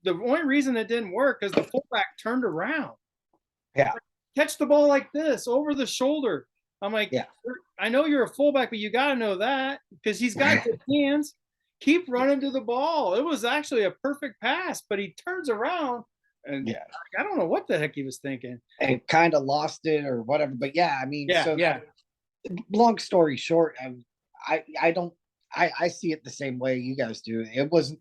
The only reason it didn't work is the fullback turned around. Yeah. Catch the ball like this over the shoulder. I'm like, I know you're a fullback, but you got to know that because he's got good hands. Keep running to the ball. It was actually a perfect pass, but he turns around and I don't know what the heck he was thinking. And kind of lost it or whatever. But I mean, long story short, I see it the same way you guys do. It wasn't,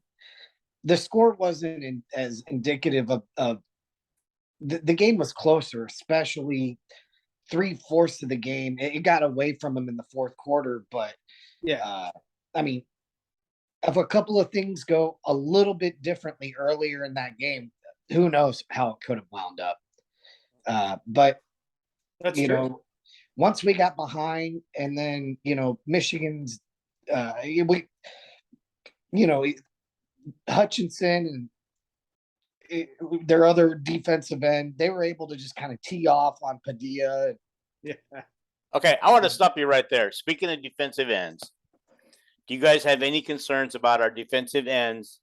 the score wasn't as indicative of the game was closer, especially 3/4 of the game. It got away from him in the fourth quarter, but I mean, if a couple of things go a little bit differently earlier in that game, who knows how it could have wound up. But that's true. Once we got behind, and then Michigan's, Hutchinson and their other defensive end, they were able to just kind of tee off on Padilla. Yeah. Okay, I want to stop you right there. Speaking of defensive ends, do you guys have any concerns about our defensive ends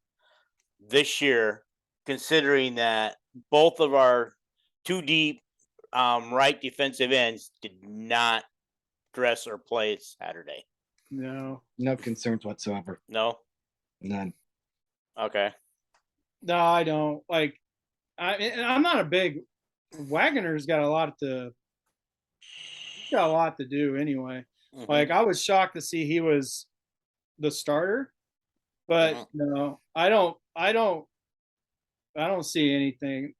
this year, considering that both of our 2 deep right defensive ends did not dress or play Saturday? No concerns whatsoever. No, none. Okay. No, I don't. Like, I'm not a big. Wagner's got a lot to do anyway. Mm-hmm. Like, I was shocked to see he was the starter, but no, I don't see anything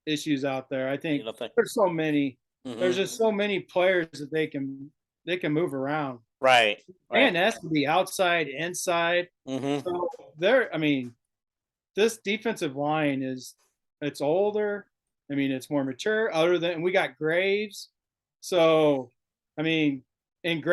issues out there. I think there's so many. There's just so many players that they can move around. Right. And it has to be outside, inside. So this defensive line it's older. I mean, it's more mature. We got Graves. So, I mean, and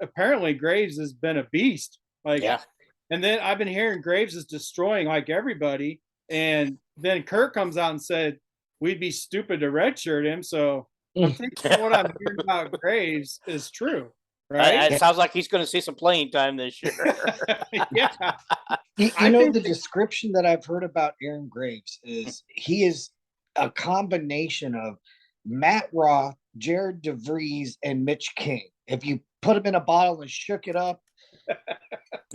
apparently Graves has been a beast. And then I've been hearing Graves is destroying like everybody. And then Kirk comes out and said, we'd be stupid to redshirt him. So I'm thinking what I'm hearing about Graves is true. Right? It sounds like he's going to see some playing time this year. The description that I've heard about Aaron Graves is he is a combination of Matt Roth, Jared DeVries, and Mitch King. If you put them in a bottle and shook it up,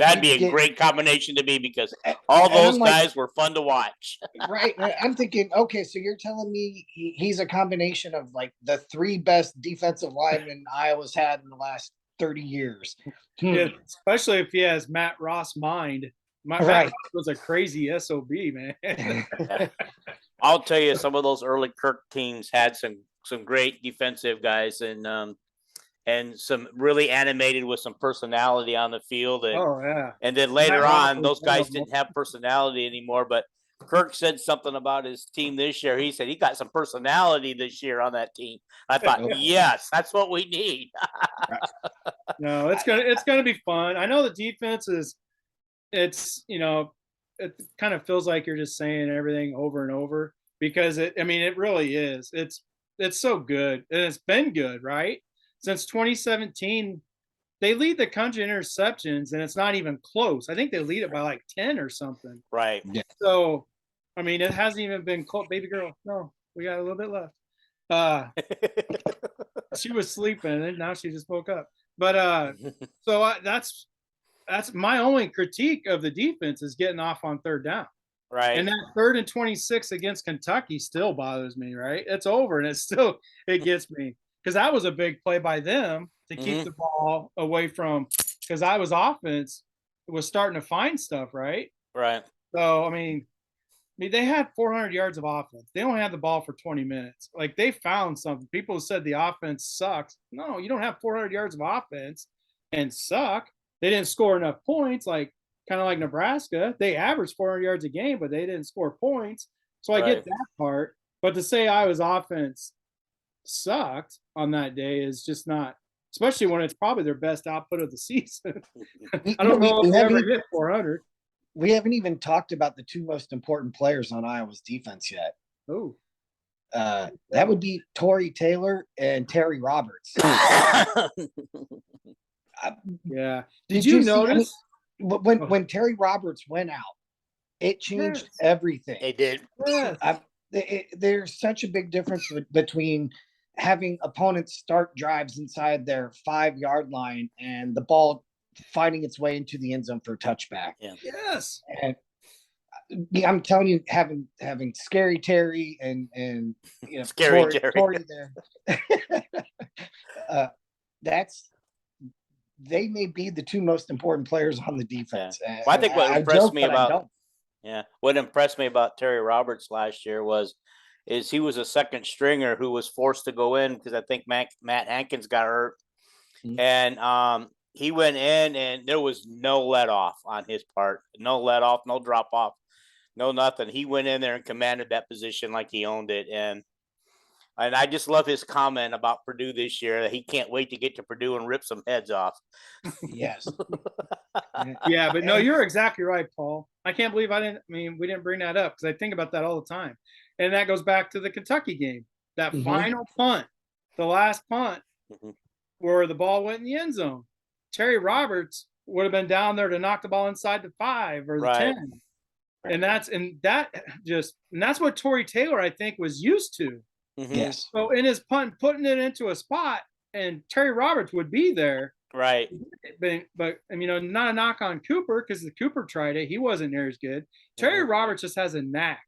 That'd be a get- great combination to be because all and I'm those like- guys were fun to watch. Right. I'm thinking, okay, so you're telling me he's a combination of like the 3 best defensive linemen Iowa's had in the last 30 years. Yeah, especially if he has Matt Ross mind. Matt Right. Ross was a crazy SOB, man. I'll tell you, some of those early Kirk teams had some great defensive guys and some really animated with some personality on the field. And, Oh yeah. and then later Matt Ross on, was those guys wonderful. didn't have personality anymore. But Kirk said something about his team this year. He said he got some personality this year on that team. I thought, yes, that's what we need. No, it's gonna be fun. I know the defense is, it's, you know, it kind of feels like you're just saying everything over and over because it really is. It's so good and it's been good, right? Since 2017, they lead the country in interceptions and it's not even close. I think they lead it by like 10 or something. Right. So, I mean, it hasn't even been close. Baby girl, no, we got a little bit left. She was sleeping and now she just woke up. But so that's my only critique of the defense is getting off on 3rd down. Right. And that 3rd and 26 against Kentucky still bothers me, right? It's over and it gets me because that was a big play by them to keep the ball away from, because I was offense was starting to find stuff, right? Right. So, I mean, they had 400 yards of offense. They only had the ball for 20 minutes. Like, they found something. People said the offense sucks. No, you don't have 400 yards of offense and suck. They didn't score enough points, like kind of like Nebraska. They averaged 400 yards a game, but they didn't score points. So I get that part. But to say Iowa's offense sucked on that day is just not, especially when it's probably their best output of the season. I don't know if they ever hit 400. We haven't even talked about the 2 most important players on Iowa's defense yet. Oh, that would be Torrey Taylor and Terry Roberts. Yeah. Did you notice when Terry Roberts went out, it changed everything. It did. Yes. There's such a big difference between having opponents start drives inside their 5-yard line and the ball finding its way into the end zone for a touchback. Yeah. Yes. And I'm telling you, having Scary Terry and you know Scary Torrey there, they may be the 2 most important players on the defense. Yeah. Well, I think what impressed me about Terry Roberts last year is he was a second stringer who was forced to go in because I think Matt Hankins got hurt, and he went in and there was no let off on his part, no let off, no drop off, no nothing. He went in there and commanded that position like he owned it, and I just love his comment about Purdue this year that he can't wait to get to Purdue and rip some heads off. Yes. Yeah, but no, you're exactly right, Paul. I can't believe we didn't bring that up because I think about that all the time. And that goes back to the Kentucky game. That final punt, the last punt, where the ball went in the end zone. Terry Roberts would have been down there to knock the ball inside the 5 or the 10. And that's what Torrey Taylor, I think, was used to. Yes. So in his punt, putting it into a spot, and Terry Roberts would be there. Right. But not a knock on Cooper because the Cooper tried it. He wasn't near as good. Terry Roberts just has a knack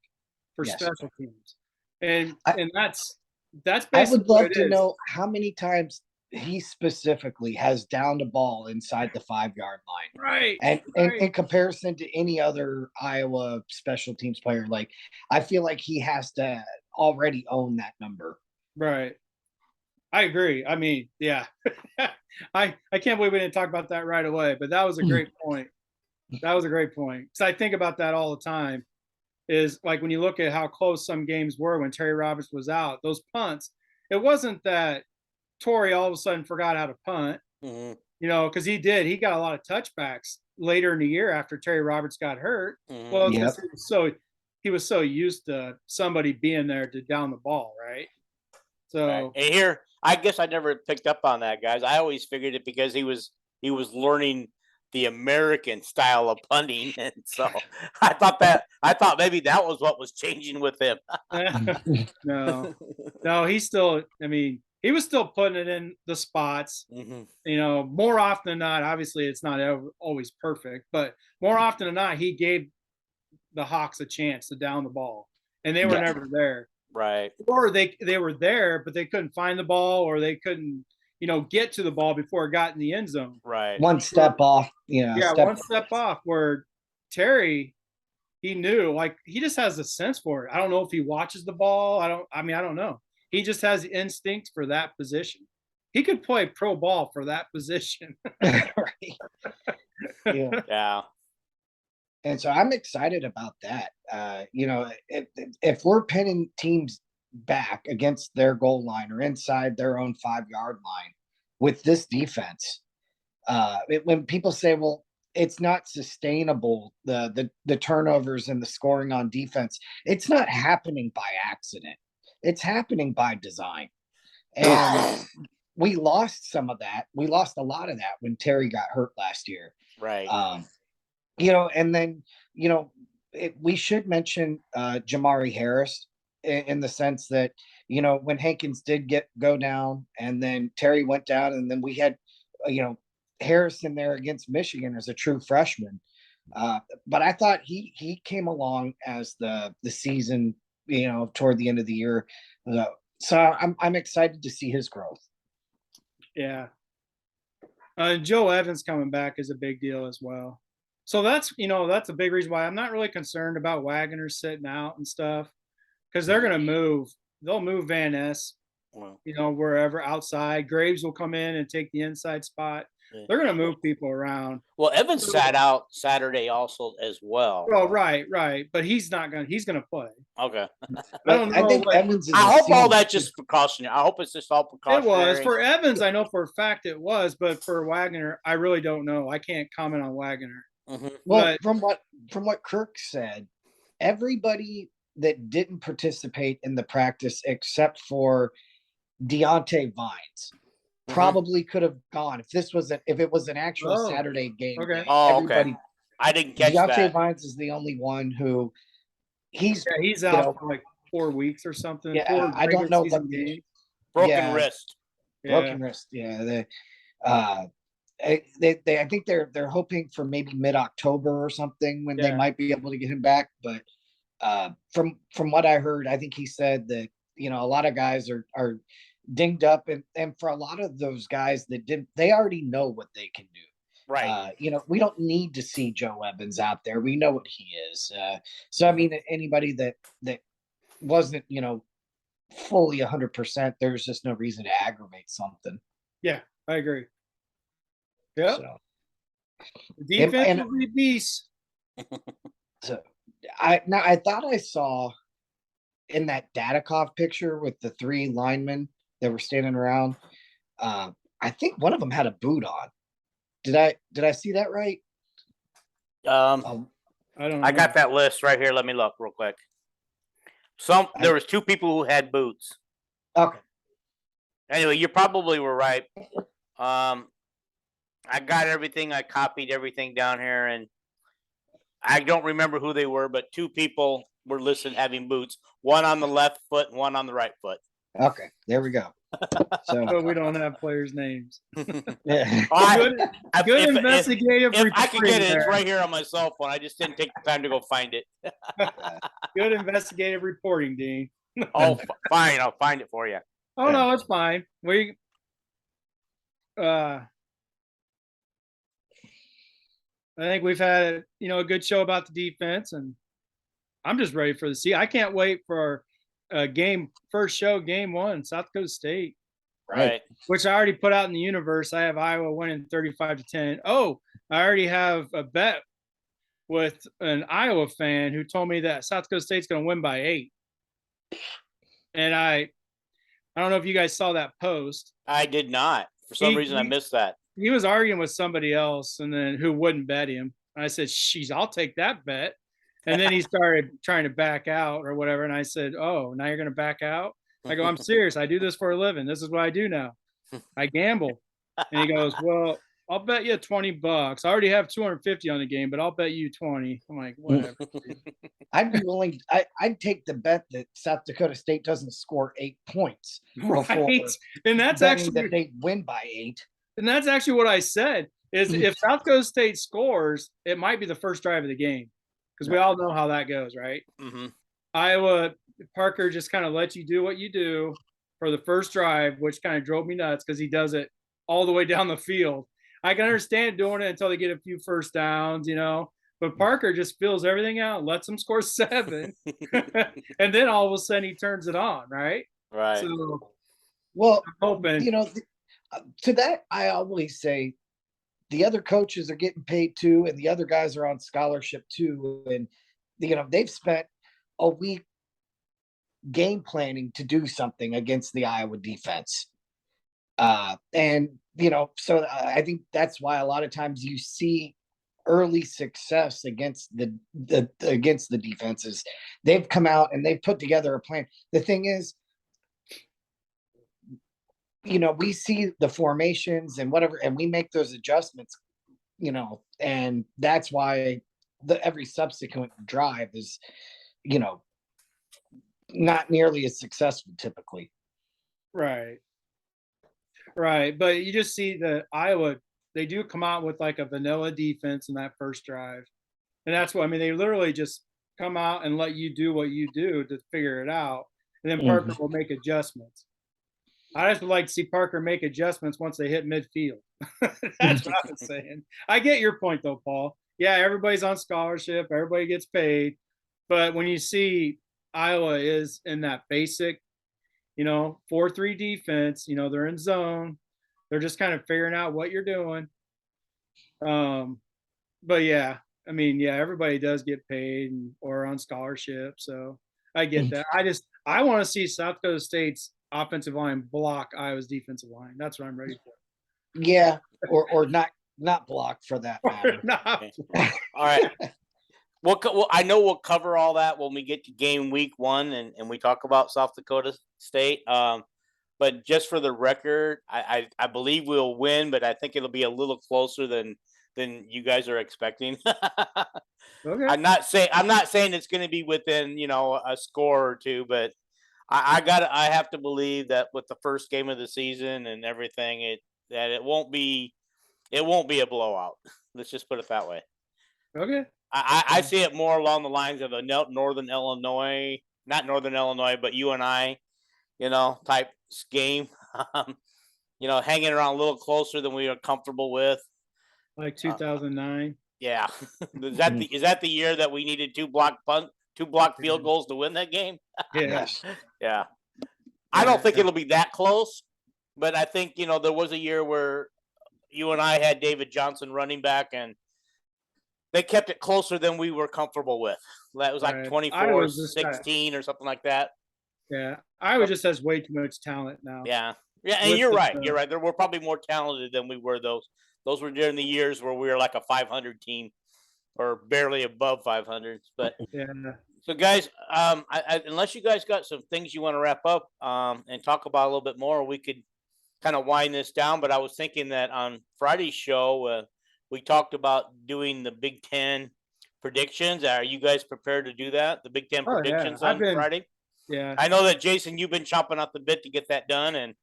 for special teams. And that's basically I would love to know how many times he specifically has downed a ball inside the 5-yard line. Right. And in comparison to any other Iowa special teams player, like I feel like he has to already own that number. Right. I agree. I mean, yeah. I can't believe we didn't talk about that right away, but that was a great point. That was a great point. Because I think about that all the time. Is like when you look at how close some games were when Terry Roberts was out, those punts, it wasn't that Torrey all of a sudden forgot how to punt, because he did. He got a lot of touchbacks later in the year after Terry Roberts got hurt. Well, he was so used to somebody being there to down the ball, right? So and here, I guess I never picked up on that, guys. I always figured it because he was learning the American style of punting, and so I thought maybe that was what was changing with him. No, he's still. I mean, he was still putting it in the spots. Mhm. You know, more often than not, obviously it's not always perfect, but more often than not, he gave the Hawks a chance to down the ball, and they were Yeah. never there. Right. Or they were there, but they couldn't find the ball, or they couldn't, get to the ball before it got in the end zone. Right. One step off, Yeah, one step off. Where Terry, he knew, like, he just has a sense for it. I don't know if he watches the ball. I don't know. He just has instinct for that position. He could play pro ball for that position. Right. Yeah. Yeah. And so I'm excited about that. If we're pinning teams back against their goal line or inside their own 5-yard line with this defense, when people say, well, it's not sustainable, the turnovers and the scoring on defense, it's not happening by accident. It's happening by design. And we lost some of that. We lost a lot of that when Terry got hurt last year. Right. And then, we should mention Jamari Harris in the sense that, when Hankins did go down and then Terry went down, and then we had, Harris in there against Michigan as a true freshman. But I thought he came along as the season, toward the end of the year. So I'm excited to see his growth. Yeah. Joe Evans coming back is a big deal as well. So that's a big reason why I'm not really concerned about Wagner sitting out and stuff, because they're going to move. They'll move Van Ness, Well, wherever outside. Graves will come in and take the inside spot. yeah. They're going to move people around. Well, Evans sat out Saturday also as well. Oh, right. But he's going to play. Okay. I don't know. I think Evans is I a hope all senior. that's just precautionary. I hope it's just all It precautionary. was for Evans. I know for a fact it was, but for Wagner, I really don't know. I can't comment on Wagner. Mhm. Well, from what Kirk said, everybody that didn't participate in the practice except for Deontay Vines probably could have gone if it was an actual Oh, Saturday game. okay. Oh, okay. I didn't catch Deontay that. Vines is the only one who he's out for like 4 weeks or something. Yeah, 4 I don't know regular what season games. Broken wrist. broken wrist. Yeah, I think they're hoping for maybe mid-October or something when they Yeah. might be able to get him back. But from what I heard, I think he said that a lot of guys are dinged up, and for a lot of those guys that didn't, they already know what they can do. Right. We don't need to see Joe Evans out there. We know what he is. So I mean, anybody that wasn't fully 100%, there's just no reason to aggravate something. Yeah, I agree. Yeah, So, defense will be beast. so I thought I saw in that Dadakov picture with the 3 linemen that were standing around. I think one of them had a boot on. Did I see that right? I don't know. I got that list right here. Let me look real quick. There was 2 people who had boots. Okay. Anyway, you probably were right. I got everything. I copied everything down here, and I don't remember who they were, but 2 people were listed having boots. One on the left foot and one on the right foot. Okay, there we go. So But we don't have players' names. yeah. Good investigative If reporting. I could get it, it's there. right here on my cell phone. I just didn't take the time to go find it. Good investigative reporting, Dean. Oh, fine. I'll find it for you. Oh no, it's fine. I think we've had a good show about the defense, and I'm just ready for the season. I can't wait for first show, game 1, South Dakota State, Right. which I already put out in the universe. I have Iowa winning 35-10. Oh, I already have a bet with an Iowa fan who told me that South Dakota State's going to win by 8. And I don't know if you guys saw that post. I did not. For some reason, I missed that. He was arguing with somebody else, and then who wouldn't bet him. I said, "Sheesh, I'll take that bet." And then he started trying to back out or whatever. And I said, "Oh, now you're going to back out?" I go, "I'm serious. I do this for a living. This is what I do now. I gamble." And he goes, "Well, I'll bet you $20. I already have 250 on the game, but I'll bet you 20." I'm like, "Whatever." I'd be willing. I'd take the bet that South Dakota State doesn't score 8 points before Right. And that's betting actually that they win by 8. And that's actually what I said is Mhm. if South Dakota State scores, it might be the first drive of the game because we all know how that goes, right? Mm-hmm. Iowa, Parker just kind of lets you do what you do for the first drive, which kind of drove me nuts because he does it all the way down the field. I can understand doing it until they get a few first downs, but Parker just fills everything out, lets them score 7, and then all of a sudden he turns it on, right? Right. So Well, I'm hoping. To that, I always say the other coaches are getting paid too, and the other guys are on scholarship too. And, they've spent a week game planning to do something against the Iowa defense. And, so I think that's why a lot of times you see early success against against the defenses. They've come out and they've put together a plan. The thing is, we see the formations and whatever, and we make those adjustments, and that's why every subsequent drive is, not nearly as successful typically. Right. Right. But you just see the Iowa, they do come out with like a vanilla defense in that first drive. And that's what I mean. They literally just come out and let you do what you do to figure it out. And then Parker will make adjustments. I just would like to see Parker make adjustments once they hit midfield. That's what I was saying. I get your point though, Paul. Yeah, everybody's on scholarship, everybody gets paid. But when you see Iowa is in that basic 4-3 defense, they're in zone. They're just kind of figuring out what you're doing. But yeah, I mean, yeah, everybody does get paid or on scholarship. So I get that. I want to see South Dakota State's offensive line block Iowa's defensive line. That's what I'm ready for. Yeah, or not block for that matter. All right. Well, I know we'll cover all that when we get to game week 1 and we talk about South Dakota State. But just for the record, I believe we'll win, but I think it'll be a little closer than you guys are expecting. Okay. I'm not saying it's going to be within a score or two, but I have to believe that with the first game of the season and everything, that it won't be a blowout. Let's just put it that way. Okay. I see it more along the lines of a Northern Illinois, not Northern Illinois, but UNI, type game. Hanging around a little closer than we are comfortable with. Like 2009. Yeah. Is that the year that we needed 2 block field goals to win that game? Yes. Yeah. I don't think it'll be that close, but I think, there was a year where UNI had David Johnson running back and they kept it closer than we were comfortable with. That was like 24-16 or something like that. Yeah. Iowa just has way too much talent now. Yeah. Yeah, and you're right. You're right. We're probably more talented than we were those. Those were during the years where we were like a 500 team or barely above 500. But yeah. So guys, unless you guys got some things you want to wrap up and talk about a little bit more, we could kind of wind this down. But I was thinking that on Friday's show, we talked about doing the Big Ten predictions. Are you guys prepared to do that? The Big Ten predictions on Friday? Yeah. I know that, Jason, you've been chomping at the bit to get that done. And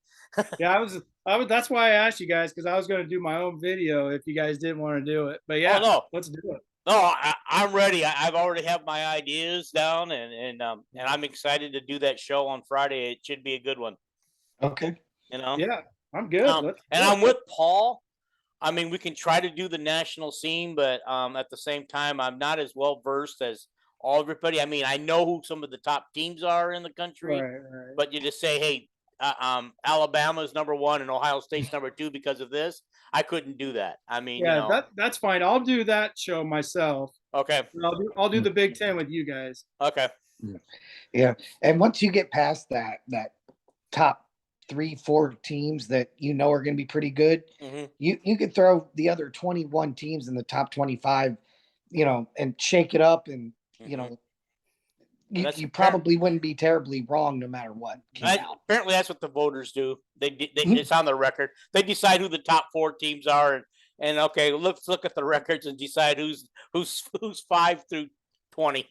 yeah, I was. That's why I asked you guys, because I was going to do my own video if you guys didn't want to do it. But yeah, let's do it. No, I'm ready. I've already have my ideas down, and I'm excited to do that show on Friday. It should be a good one. Okay. Yeah, I'm good. And I'm with Paul. I mean, we can try to do the national scene, but at the same time, I'm not as well versed as everybody. I mean, I know who some of the top teams are in the country, right. But you just say, hey, Alabama's number 1 and Ohio State's number 2 because of this. I couldn't do that. I mean, that's fine. I'll do that show myself. Okay. I'll do the Big Ten with you guys. Okay. Yeah, and once you get past that top 3-4 teams that are going to be pretty good, you could throw the other 21 teams in the top 25, and shake it up, and you probably wouldn't be terribly wrong no matter what came out. Apparently, that's what the voters do. It's on the record. They decide who the top 4 teams are, and okay, let's look at the records and decide who's 5 through 20.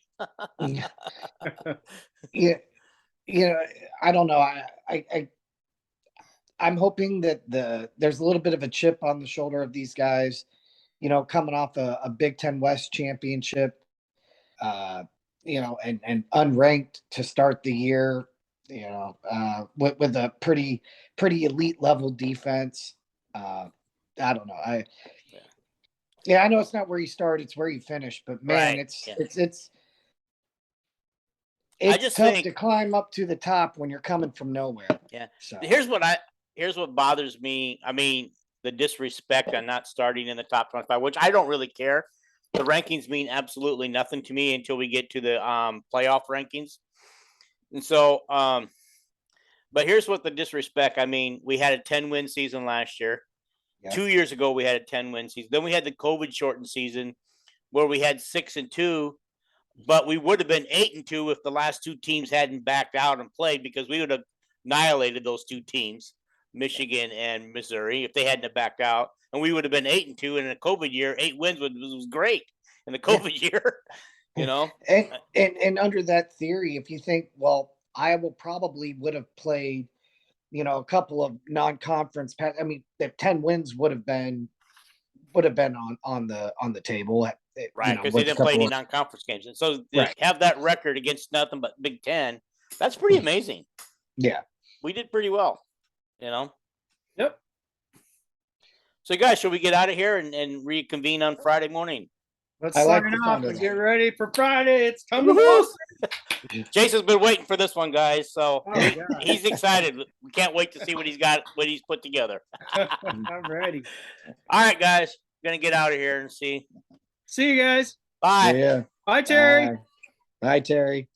Yeah, I don't know. I'm hoping that there's a little bit of a chip on the shoulder of these guys, coming off a Big Ten West championship, uh, and unranked to start the year, with a pretty elite level defense. I don't know. Yeah, I know it's not where you start, it's where you finish, but man, Right. it's Yeah. it's just tough think- to climb up to the top when you're coming from nowhere. Yeah. So Here's what bothers me. I mean, the disrespect on not starting in the top 25, which I don't really care. The rankings mean absolutely nothing to me until we get to the playoff rankings. And so, but here's what the disrespect. I mean, we had a 10-win season last year. Yeah. 2 years ago, we had a 10-win season. Then we had the COVID shortened season where we had 6-2, but we would have been 8-2 if the last two teams hadn't backed out and played, because we would have annihilated those two teams, Michigan and Missouri, if they hadn't have backed out, and we would have been 8-2 in a COVID year. 8 wins was great in the COVID year, And under that theory, if you think, well, Iowa probably would have played, a couple of non-conference. I mean, the 10 wins would have been on the table, right? Because they didn't play any non-conference games, and so they have that record against nothing but Big Ten. That's pretty amazing. Yeah, we did pretty well, Yep. So, guys, should we get out of here and reconvene on Friday morning? Let's I like sign the off sound of and that. get ready for Friday. It's coming Woohoo! close. Jason's been waiting for this one, guys. So Oh, yeah. he's excited. We can't wait to see what he's put together. I'm ready. All right, guys, gonna get out of here and see. See you guys. Bye. yeah. Bye, Terry. Bye, Terry.